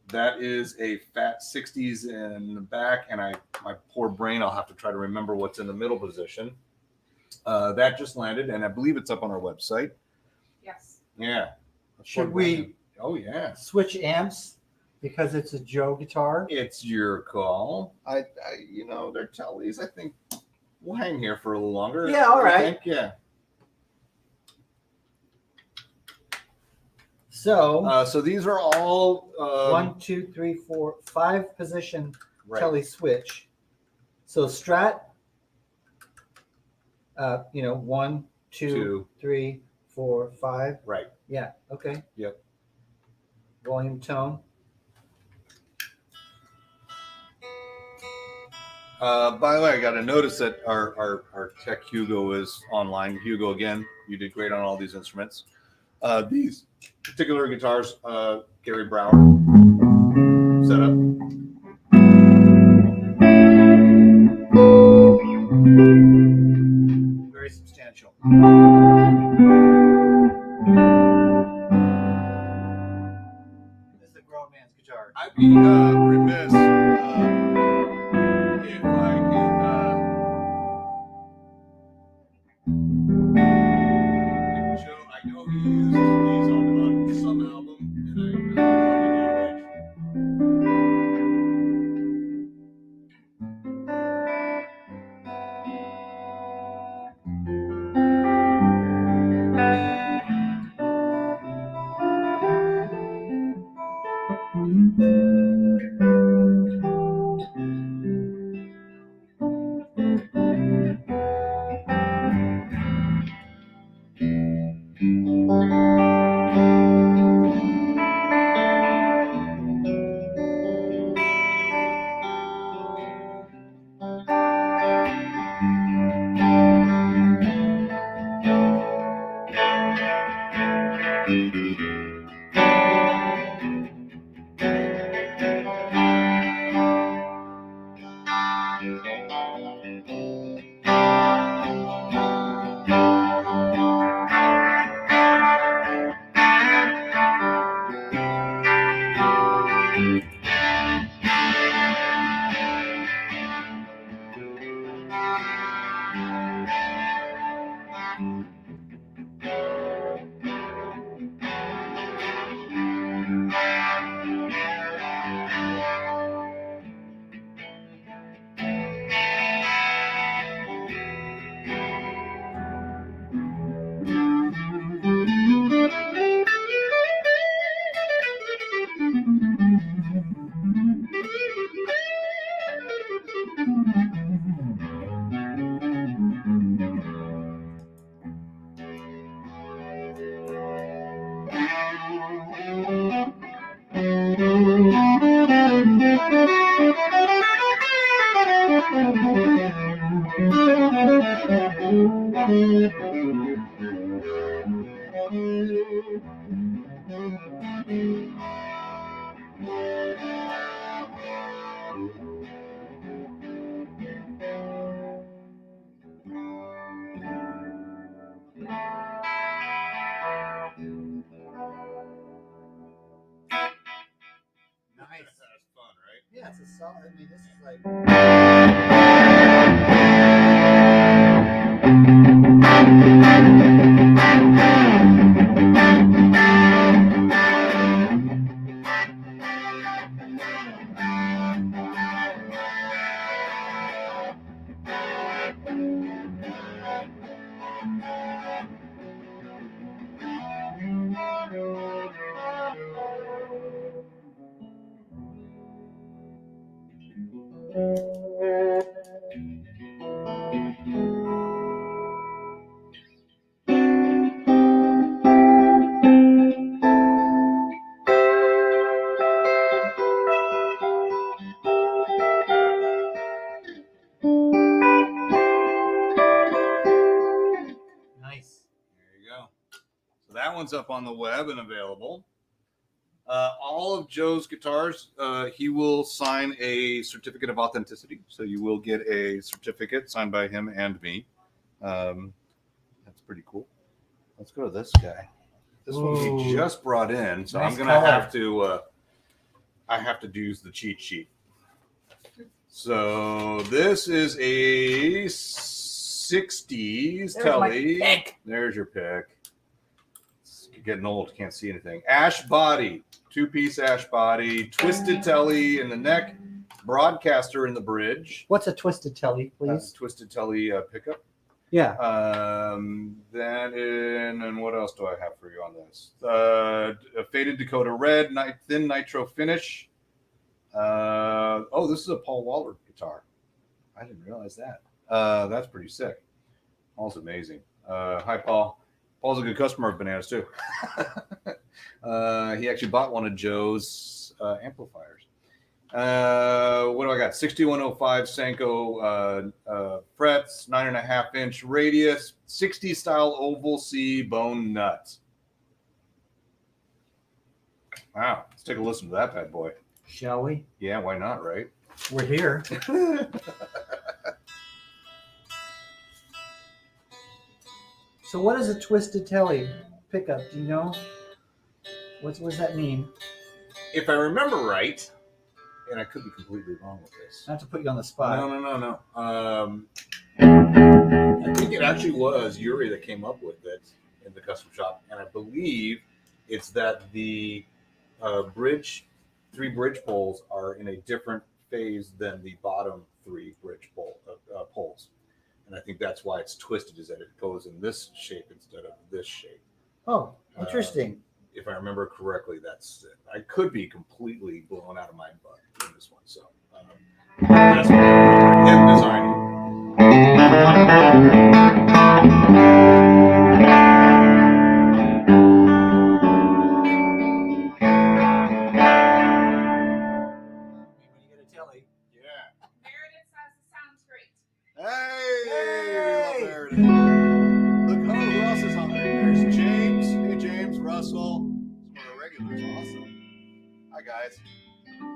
That is a Fat 60s in the back, and my poor brain, I'll have to try to remember what's in the middle position. That just landed, and I believe it's up on our website. Yes. Yeah. Should we Oh, yeah. switch amps because it's a Joe guitar? It's your call. I they're Teles. I think we'll hang here for a little longer. Yeah, all right. Yeah. So, So these are all 1, 2, 3, 4, 5 position right. Tele switch. So Strat, 1, 2, 3, 4, 5. Right. Yeah. Okay. Yep. Volume, tone. By the way, I got to notice that our tech Hugo is online. Hugo, again, you did great on all these instruments. These particular guitars, Gary Brower setup. Very substantial. This is a grown man's guitar. I'd be remiss if I can. Joe, I know he uses these on some album, and Nice. That's fun, right? Yeah, it's a solid. I mean, this is like. Nice. There you go. So that one's up on the web and available. All of Joe's guitars, he will sign a certificate of authenticity. So you will get a certificate signed by him and me. That's pretty cool. Let's go to this guy. This one he Ooh. just brought in, so Nice I'm gonna color. have to. I have to use the cheat sheet. So this is a 60s There's my Telly. pick. There's your pick. It's getting old, can't see anything. Ash body, 2-piece ash body, twisted Telly in the neck, broadcaster in the bridge. What's a twisted telly, please? Twisted Telly pickup. Yeah. And what else do I have for you on this? A faded Dakota red, thin nitro finish. This is a Paul Waller guitar. I didn't realize that. That's pretty sick. Paul's amazing. Hi, Paul. Paul's a good customer of Bananas too. He actually bought one of Joe's amplifiers. What do I got? 6105 Senko frets, 9.5-inch radius, 60 style oval C bone nut. Wow, let's take a listen to that bad boy. Shall we? Yeah, why not, right? We're here. So what is a twisted telly pickup? Do you know? What does that mean? If I remember right, and I could be completely wrong with this. Not to put you on the spot. No. I think it actually was Yuri that came up with it in the custom shop, and I believe it's that the three bridge poles are in a different phase than the bottom three bridge poles, and I think that's why it's twisted, is that it goes in this shape instead of this shape. Oh, interesting. If I remember correctly, that's it. I could be completely blown out of my butt in this one, so that's what I remember him designing. When you get a telly. Yeah. Meredith says it sounds great. Hey! There it is. Look, who else is on there? There's James. Hey, James, Russell. Some of the regulars. Awesome. Hi, guys.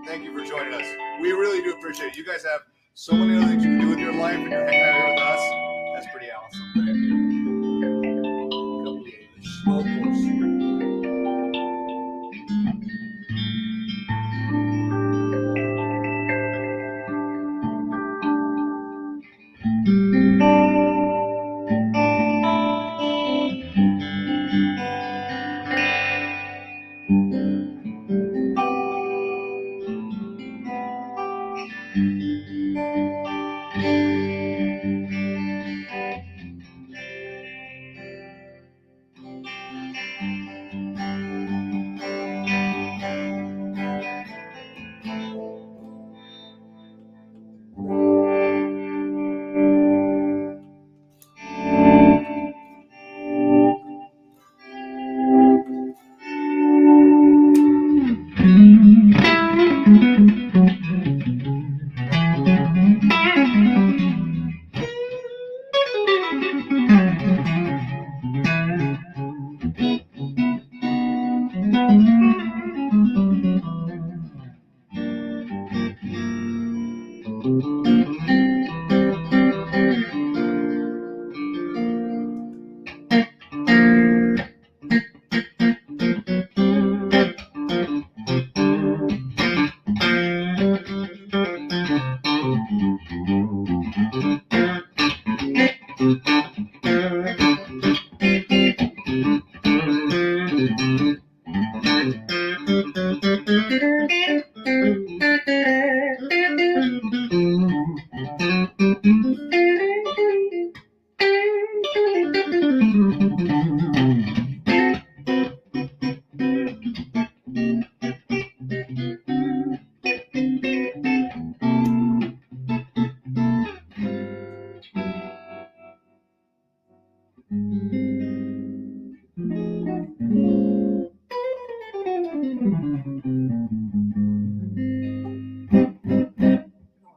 Thank you for joining us. We really do appreciate it. You guys have so many other things you can do with your life, and you're hanging out here with us. That's pretty awesome. Thank you. Couple of the smokers.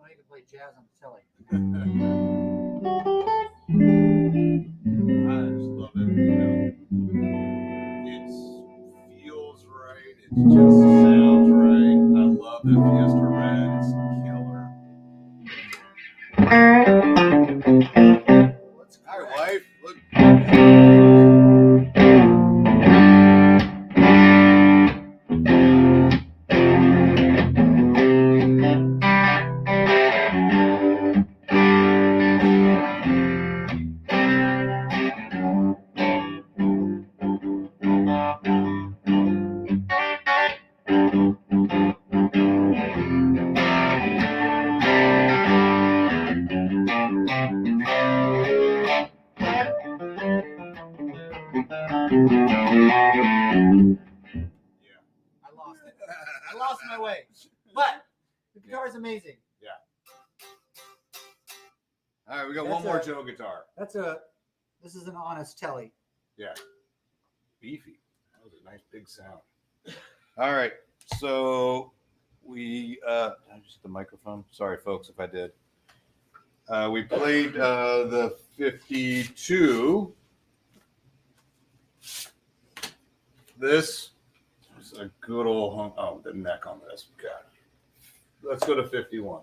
I can play jazz on the telly. I just love it. It feels right. It just sounds right. I love that Fiesta Red. It's killer. All right, wife. Look. I lost my way. But the guitar is amazing. Yeah. All right, we got That's one more a- Joe guitar. This is an honest telly. Yeah. Beefy. That was a nice big sound. All right. So we did I just hit the microphone? Sorry folks if I did. We played the 52. This is a good old hunk. Oh, the neck on this. God. Let's go to 51.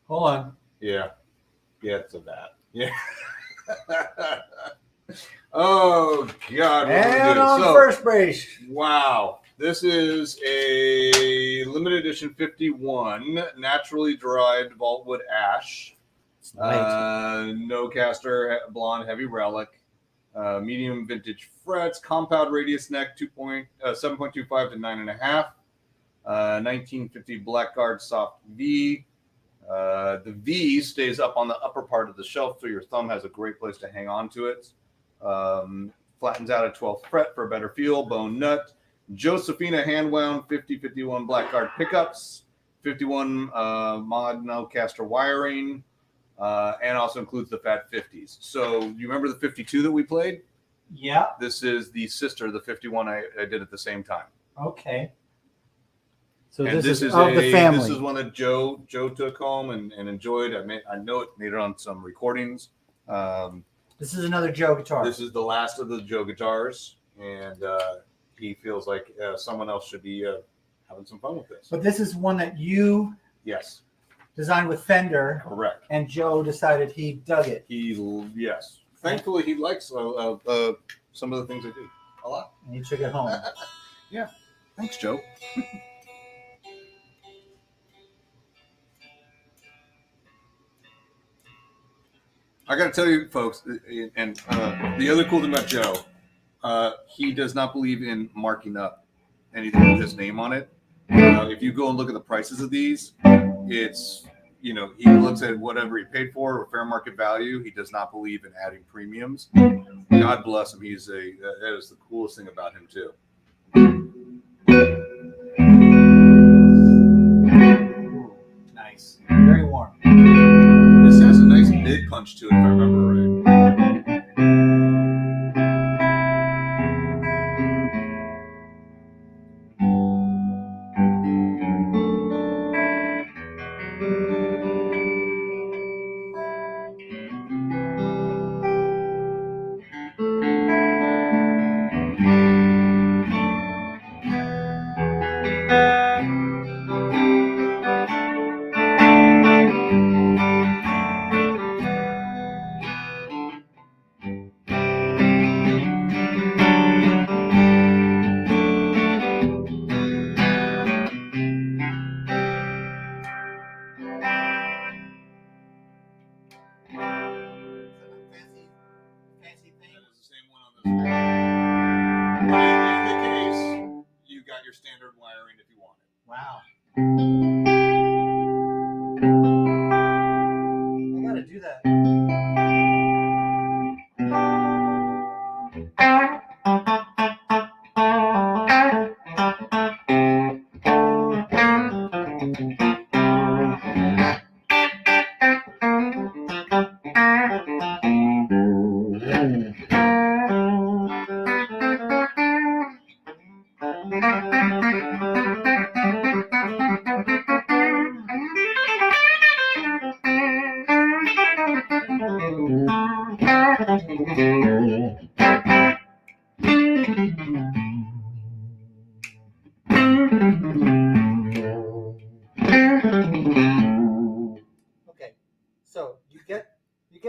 Hold on. Yeah. Get to that. Yeah. Oh God. what do we And do? on So, first base. wow. This is a limited edition 51 naturally derived vaultwood ash. No caster, blonde, heavy relic. Medium vintage frets, compound radius neck 7.25 to 9.5. 1950 Blackguard soft V. The V stays up on the upper part of the shelf, so your thumb has a great place to hang on to it. Flattens out at 12th fret for a better feel. Bone nut. Josephina hand wound 50-51 Blackguard pickups. 51 mono caster wiring. And also includes the Fat 50s. So you remember the 52 that we played? Yeah. This is the sister of the 51 I did at the same time. Okay. So And this is of the family. This is one that Joe took home and enjoyed. I know it made it on some recordings. This is another Joe guitar. This is the last of the Joe guitars, and he feels like someone else should be having some fun with this. But this is one that you Yes, designed with Fender, correct. and Joe decided he dug it. Yes. Thankfully, he likes some of the things I do a lot. And he took it home. Yeah. Thanks, Joe. I got to tell you, folks, and the other cool thing about Joe, he does not believe in marking up anything with his name on it. If you go and look at the prices of these, it's, he looks at whatever he paid for or fair market value. He does not believe in adding premiums. God bless him. That is the coolest thing about him too. Nice. Very warm. This has a nice mid punch to it, if I remember right. But in the case, you got your standard wiring if you want it. Wow. I gotta do that. Okay, so you get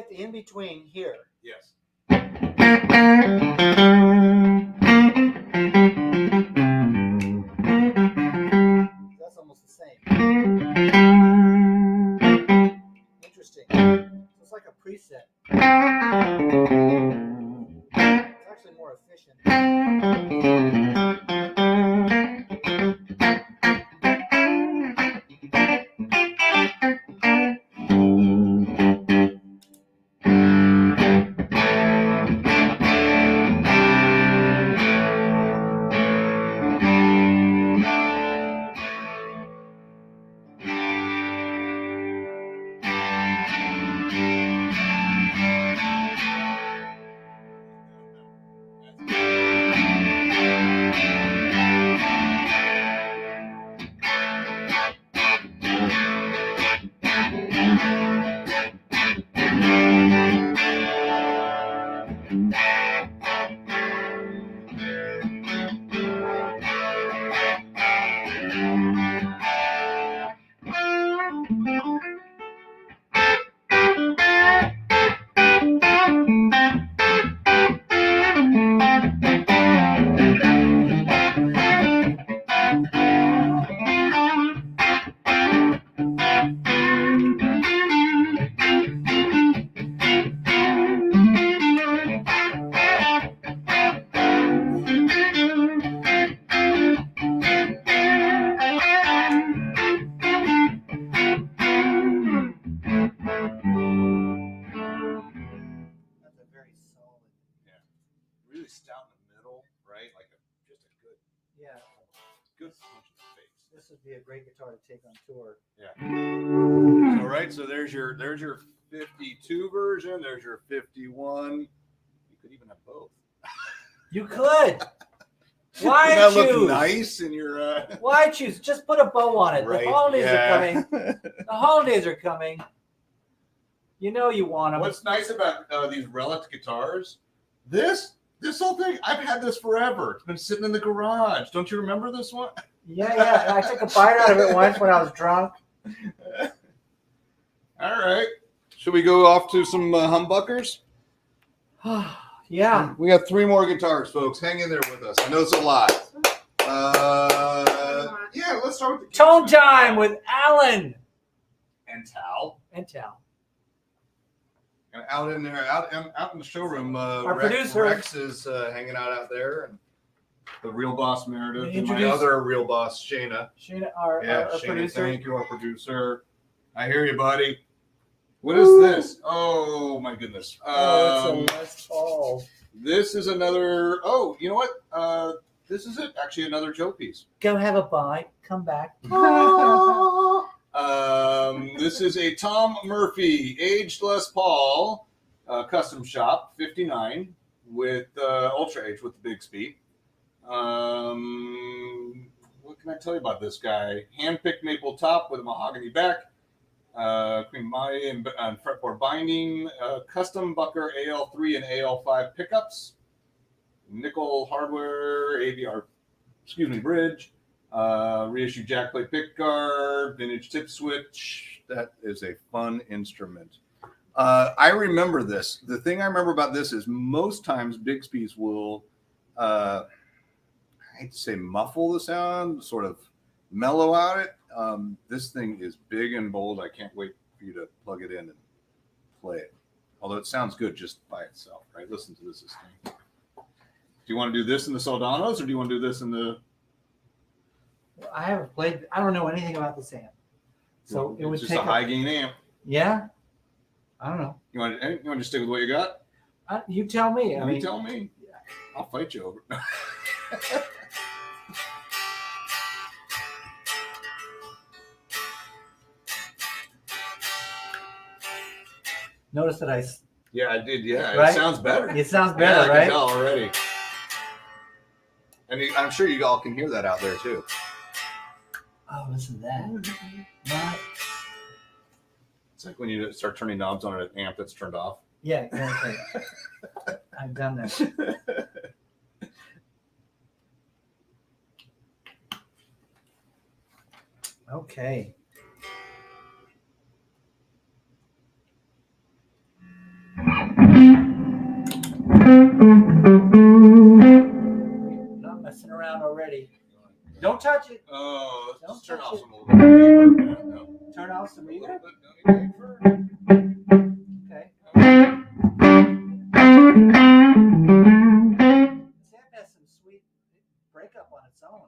the in between here. Yes. That's almost the same. Interesting. So it's like a preset. It's actually more efficient. That's a very solid. Really stout in the middle, right? Like just a good, Yeah, good punch in the face. this would be a great guitar to take on tour. All right, so there's your 52 version. There's your 51. You could even have both. You could. Why Does that choose? look nice in your? Why choose? Just put a bow on it. Right, The holidays yeah. are coming. The holidays are coming. You know you want them. What's nice about these relic guitars? This whole thing, I've had this forever. It's been sitting in the garage. Don't you remember this one? Yeah. I took a bite out of it once when I was drunk. All right. Should we go off to some humbuckers? Yeah. We got 3 more guitars, folks. Hang in there with us. I know it's a lot. Yeah, let's start with the Tone time with Alan and Tal. and Tal. And out in there, out in the showroom, Our Rex, producer. Rex is hanging out there, and the real boss Meredith, and my Introduce- other real boss Shayna. Shayna, our Shayna, producer. thank you, our producer. I hear you, buddy. What is this? Oh my goodness! It's a Les Paul. This is another. Oh, you know what? This is it. Actually, another Joe piece. Go have a bite. Come back. This is a Tom Murphy aged Les Paul Custom Shop 59 with Ultra H with the big speed. What can I tell you about this guy? Hand-picked maple top with a mahogany back, cream body and fretboard binding, custom Bucker AL3 and AL5 pickups, nickel hardware, bridge. Reissue jackplate pickguard, vintage tip switch. That is a fun instrument. I remember this. The thing I remember about this is most times Bigsby's will, I hate to say muffle the sound, sort of mellow out it. This thing is big and bold. I can't wait for you to plug it in and play it. Although it sounds good just by itself, right? Listen to this thing. Do you want to do this in the Soldanos, or do you want to do this in the? I haven't played. I don't know anything about this amp, so it would It's take just a high gain amp. Yeah, I don't know. You want to stick with what you got? You tell me. You tell me. I'll fight you over. Notice that I. Yeah, I did. Yeah, Right? It sounds better. It sounds better, I right? can tell already. And I'm sure you all can hear that out there too. Oh, listen to that. What? It's like when you start turning knobs on an amp that's turned off. Yeah, exactly. I've done that. Okay. Not messing around already. Don't touch it. Oh, Don't let's turn touch off it. some little bit. No. Turn off some A little reverb. bit. Don't you think, for- Okay. This amp has some sweet breakup on its own.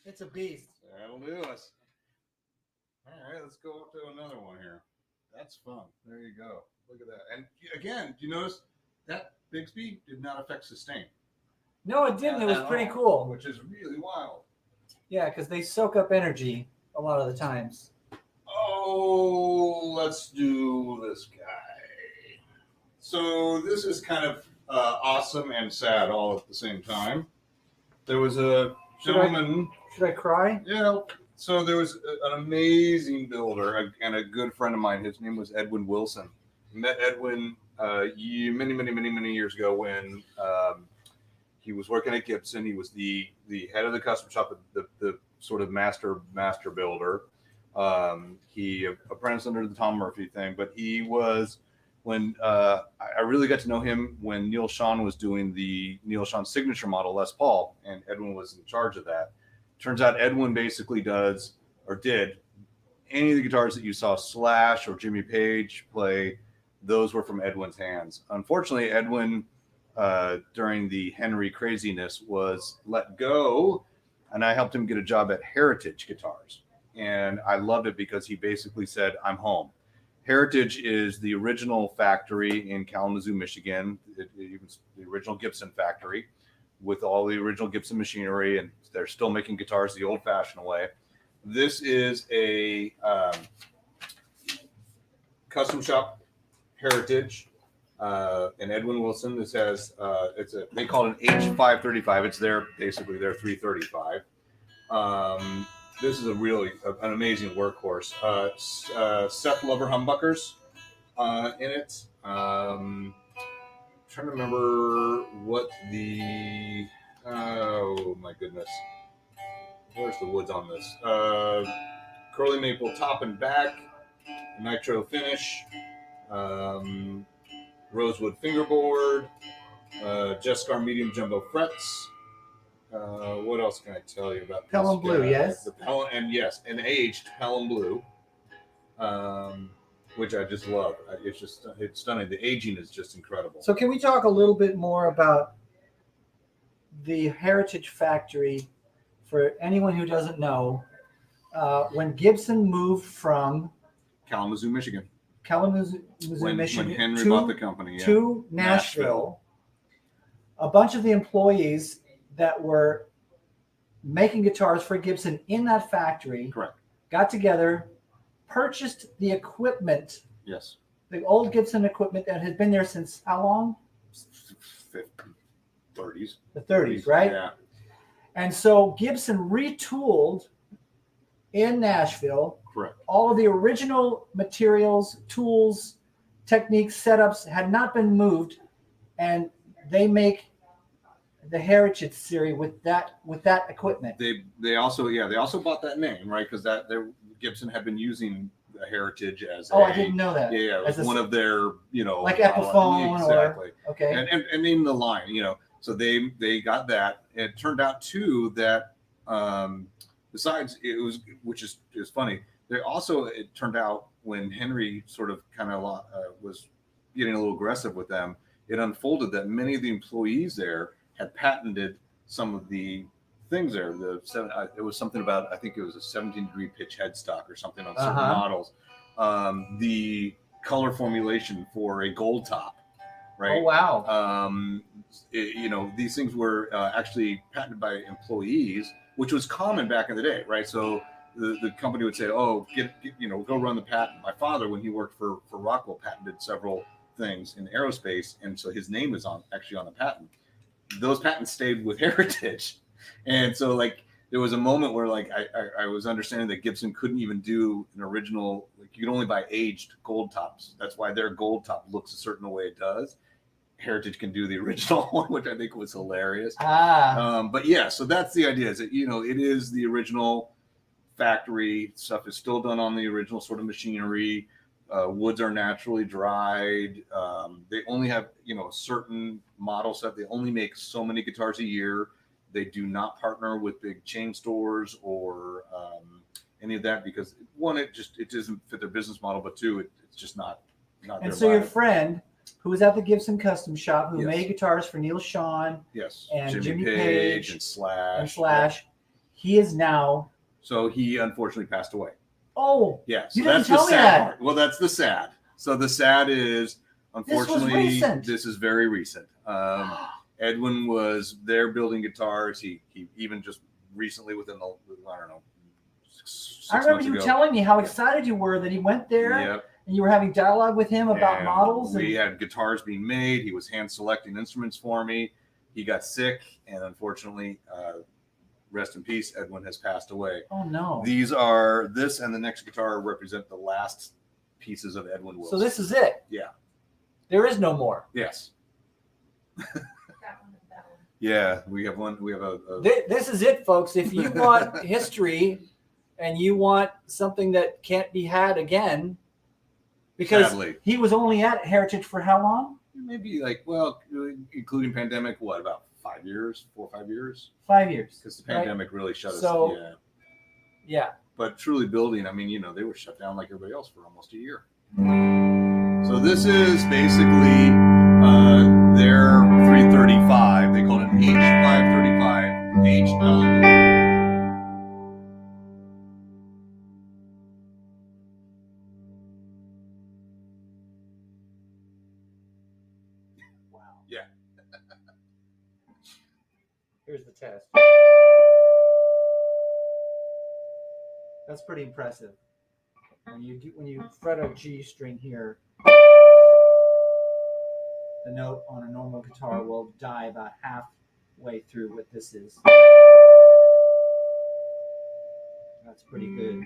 It's a beast. That'll do us. All right, let's go up to another one here. That's fun. There you go. Look at that. And again, do you notice that Bixby did not affect sustain? No, it didn't. It was At pretty all, cool. which is really wild. Yeah, because they soak up energy a lot of the times. Oh, let's do this guy. So this is kind of awesome and sad all at the same time. There was a gentleman. Should I cry? Yeah. So there was an amazing builder and a good friend of mine. His name was Edwin Wilson. Met Edwin many years ago when he was working at Gibson. He was the head of the custom shop, the sort of master builder. He apprenticed under the Tom Murphy thing, but he was when I really got to know him when Neil Schon was doing the Neil Schon signature model Les Paul, and Edwin was in charge of that. Turns out Edwin basically does or did any of the guitars that you saw Slash or Jimmy Page play. Those were from Edwin's hands. Unfortunately, Edwin during the Henry craziness was let go, and I helped him get a job at Heritage Guitars. And I loved it because he basically said, I'm home. Heritage is the original factory in Kalamazoo, Michigan, the original Gibson factory with all the original Gibson machinery, and they're still making guitars the old-fashioned way. This is a custom shop Heritage, and Edwin Wilson. This has they call it an H535. It's basically their 335. This is an amazing workhorse. Seth Lover humbuckers in it. Trying to remember what oh my goodness. Where's the woods on this? Curly maple top and back, nitro finish, rosewood fingerboard, Jescar medium jumbo frets. What else can I tell you about Pelham this blue, guy? yes. The Pelham, and yes, an aged Pelham blue, which I just love. It's stunning. The aging is just incredible. So can we talk a little bit more about the Heritage Factory for anyone who doesn't know? When Gibson moved from Kalamazoo, Michigan. Michigan When Henry bought the company, to Nashville, a bunch of the employees that were making guitars for Gibson in that factory Correct. got together, purchased the equipment, Yes. the old Gibson equipment that had been there since how long? 30s. The 30s, right? Yeah. And so Gibson retooled in Nashville. Correct. All of the original materials, tools, techniques, setups had not been moved, and they make the Heritage series with that equipment. They also bought that name, right? Because Gibson had been using the Heritage as I didn't know that. Yeah, it was one of their, like Epiphone exactly. Okay. And in the line, so they got that. It turned out too that besides which is funny. It turned out when Henry sort of kind of was getting a little aggressive with them, it unfolded that many of the employees there had patented some of the things there. It was something about, I think it was a 17-degree pitch headstock or something on certain models. The color formulation for a gold top, right? Oh wow! These things were actually patented by employees, which was common back in the day, right? So the company would say, "Oh, go run the patent." My father, when he worked for Rockwell, patented several things in aerospace, and so his name is actually on the patent. Those patents stayed with Heritage, and so there was a moment where I was understanding that Gibson couldn't even do an original. You could only buy aged gold tops. That's why their gold top looks a certain way it does. Heritage can do the original one, which I think was hilarious. But yeah, so that's the idea. Is that it is the original factory stuff is still done on the original sort of machinery. Woods are naturally dried. They only have a certain model set. They only make so many guitars a year. They do not partner with big chain stores or any of that because one, it doesn't fit their business model, but two, it's just not. And so your friend, who was at the Gibson Custom Shop, who Yes. made guitars for Neil Schon, yes, and Jimmy Page and Slash. Slash, he is now. So he unfortunately passed away. Oh, Yeah, you so didn't that's the tell me sad that. part. Well, that's the sad. So the sad is, unfortunately, recent. this is very recent. Edwin was there building guitars. He even just recently, within the, I don't know, six I remember months you ago. telling me how excited you were that he went there, Yep. and you were having dialogue with him about And models. We and had guitars being made. He was hand selecting instruments for me. He got sick, and unfortunately, rest in peace, Edwin has passed away. oh no! This and the next guitar represent the last pieces of Edwin Wilson. So this is it. Yeah. There is no more. Yes. That one and that one. Yeah, we have one. We have a This is it, folks. If you want history and you want something that can't be had again, because sadly, he was only at Heritage for how long? maybe like, well, including pandemic, what, about 5 years, 4 or 5 years? 5 years. Because the pandemic really shut us. So- Yeah. Yeah. But truly building, I mean, they were shut down like everybody else for almost a year. So this is basically their 335. They call it an H535. Wow. Yeah. Here's the test. That's pretty impressive. When you fret a G string here, the note on a normal guitar will die about halfway through what this is. That's pretty good.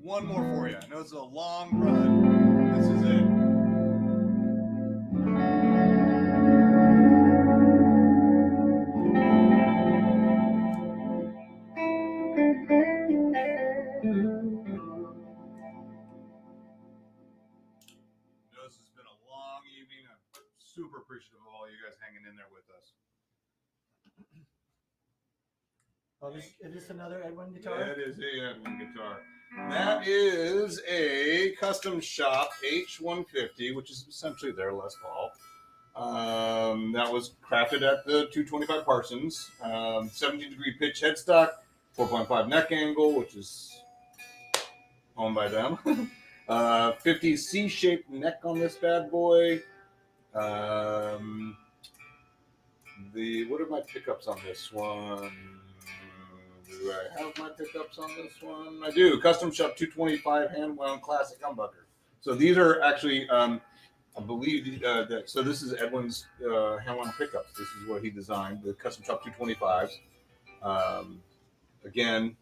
one more for you. I know it's a long run. This is it. This has been a long evening. I'm super appreciative of all you guys hanging in there with us. Oh, is this another Edwin guitar? That is a Edwin guitar. That is a Custom Shop H150, which is essentially their Les Paul. That was crafted at the 225 Parsons. 17-degree pitch headstock, 4.5 neck angle, which is owned by them. 50 C-shaped neck on this bad boy. What are my pickups on this one? Do I have my pickups on this one? I do. Custom Shop 225 hand-wound classic humbucker. So these are actually, I believe, so this is Edwin's hand-wound pickups. This is what he designed, the Custom Shop 225s. Again,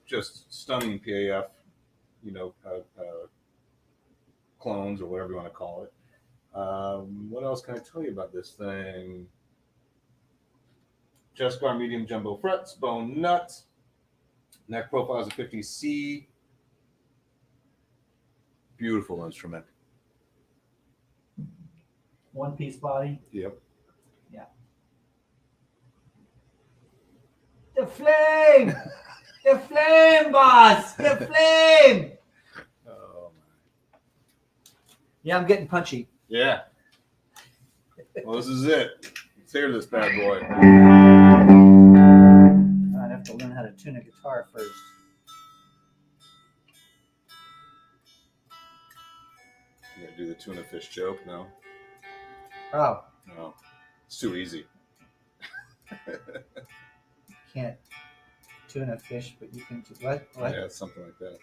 just stunning PAF, clones or whatever you want to call it. What else can I tell you about this thing? Chest guard, medium jumbo frets, bone nuts, neck profile is a 50C. Beautiful instrument. One-piece body. Yep. Yeah. The flame! The flame, boss! The flame! Oh my. Yeah, I'm getting punchy. Yeah. Well, this is it. Let's hear this bad boy. I'd have to learn how to tune a guitar first. You gonna do the tuna fish joke? No. Oh, No. It's too easy. can't tune a fish, but you can. What? Yeah, it's something like that.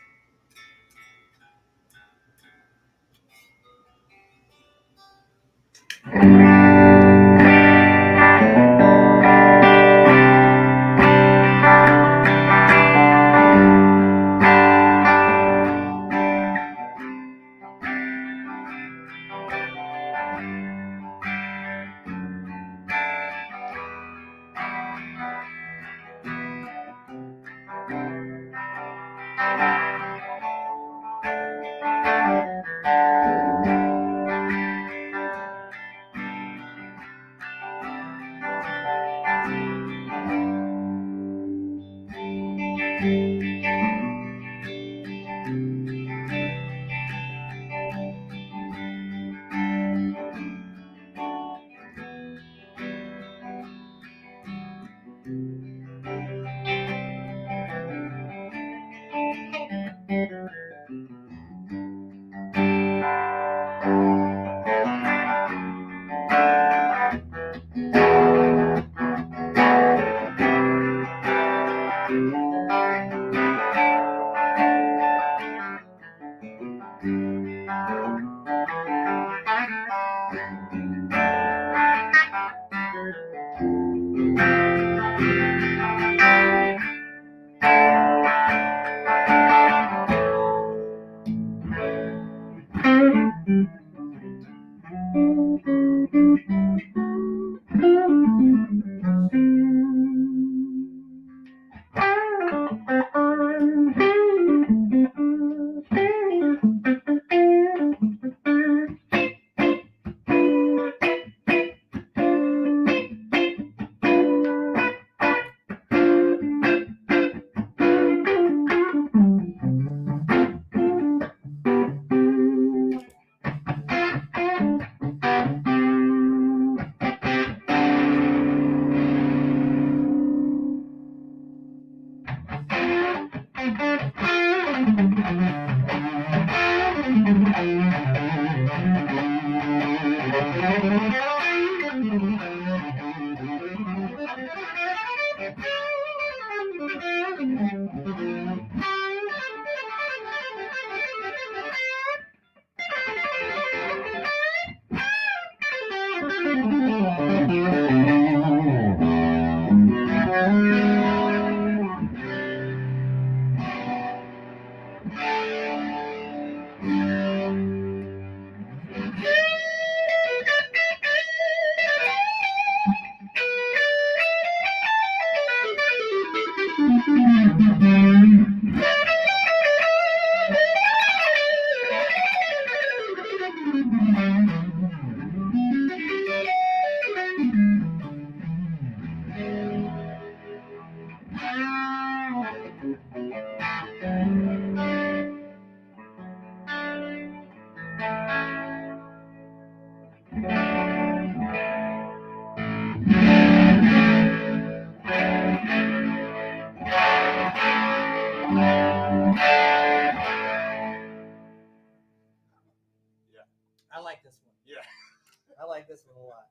I like this one a lot.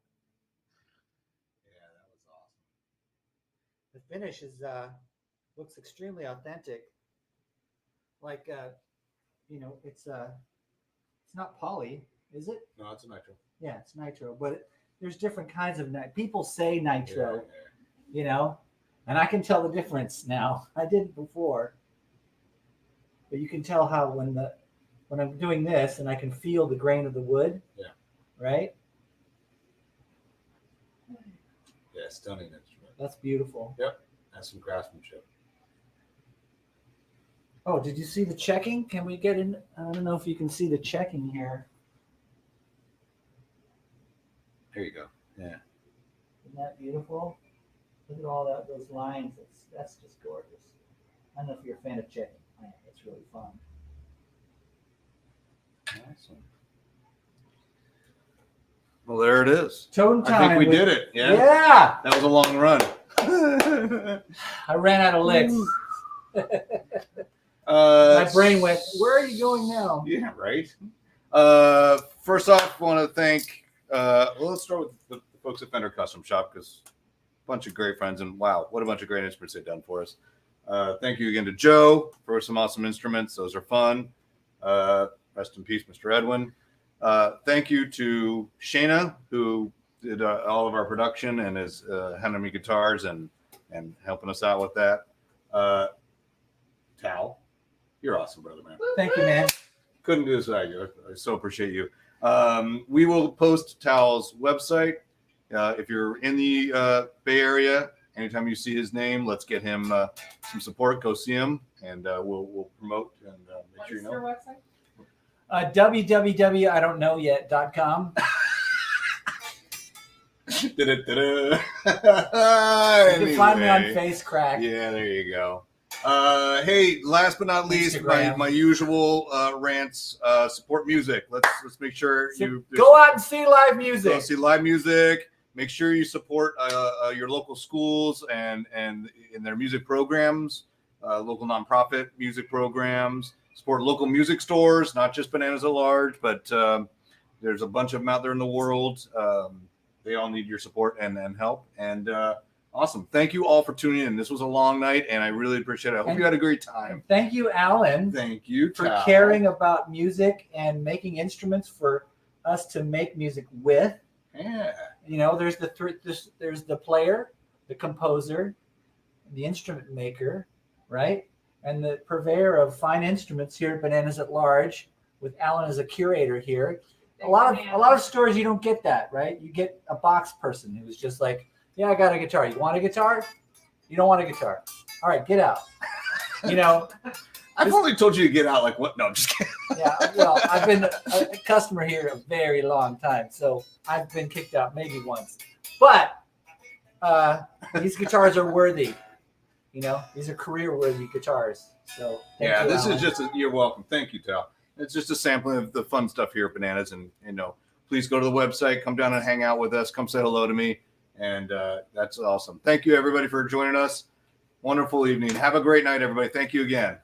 Yeah, that was awesome. The finish is looks extremely authentic. Like it's not poly, is it? No, it's a nitro. Yeah, it's nitro, but there's different kinds of people say nitro, and I can tell the difference now. I didn't before, but you can tell how when I'm doing this and I can feel the grain of the wood. Yeah. Right. Yeah, stunning instrument. That's beautiful. Yep, that's some craftsmanship. Oh, did you see the checking? Can we get in? I don't know if you can see the checking here. There you go. Yeah. Isn't that beautiful? Look at all those lines. That's just gorgeous. I don't know if you're a fan of checking. I am. It's really fun. Awesome. Well, there it is. Tone time. I think we did it. Yeah. Yeah. That was a long run. I ran out of licks. My brain went, where are you going now? Yeah, right. First off, I want to thank, let's start with the folks at Fender Custom Shop, because a bunch of great friends, and wow, what a bunch of great instruments they've done for us. Thank you again to Joe for some awesome instruments. Those are fun. Rest in peace, Mr. Edwin. Thank you to Shayna, who did all of our production and is handing me guitars and helping us out with that. Tal, you're awesome, brother, man. Thank you, man. Couldn't do this without you. I so appreciate you. We will post Tal's website. If you're in the Bay Area, anytime you see his name, let's get him some support. Go see him, and we'll promote and make sure you know. What's your website? www.I-don't-know-yet.com. You can find me on FaceCrack. Yeah, there you go. Hey, last but not least, my usual rants. Support music. Let's make sure you go out and see live music. Go see live music. Make sure you support your local schools and in their music programs, local nonprofit music programs. Support local music stores, not just Bananas at Large, but there's a bunch of them out there in the world. They all need your support and help. And awesome. Thank you all for tuning in. This was a long night, and I really appreciate it. I hope you had a great time. Thank you, Alan. Thank you, for Tal. caring about music and making instruments for us to make music with. Yeah. There's the player, the composer, the instrument maker, right? And the purveyor of fine instruments here at Bananas at Large, with Alan as a curator here. A lot of stores you don't get that, right? You get a box person who's just like, yeah, I got a guitar. You want a guitar? You don't want a guitar. All right, get out. I've only told you to get out. Like what? No, I'm just kidding. Yeah, well, I've been a customer here a very long time, so I've been kicked out maybe once. But these guitars are worthy. These are career-worthy guitars. So yeah, this is just you're welcome. Thank you, Tal. It's just a sampling of the fun stuff here at Bananas, and please go to the website, come down and hang out with us, come say hello to me, and that's awesome. Thank you, everybody, for joining us. Wonderful evening. Have a great night, everybody. Thank you again.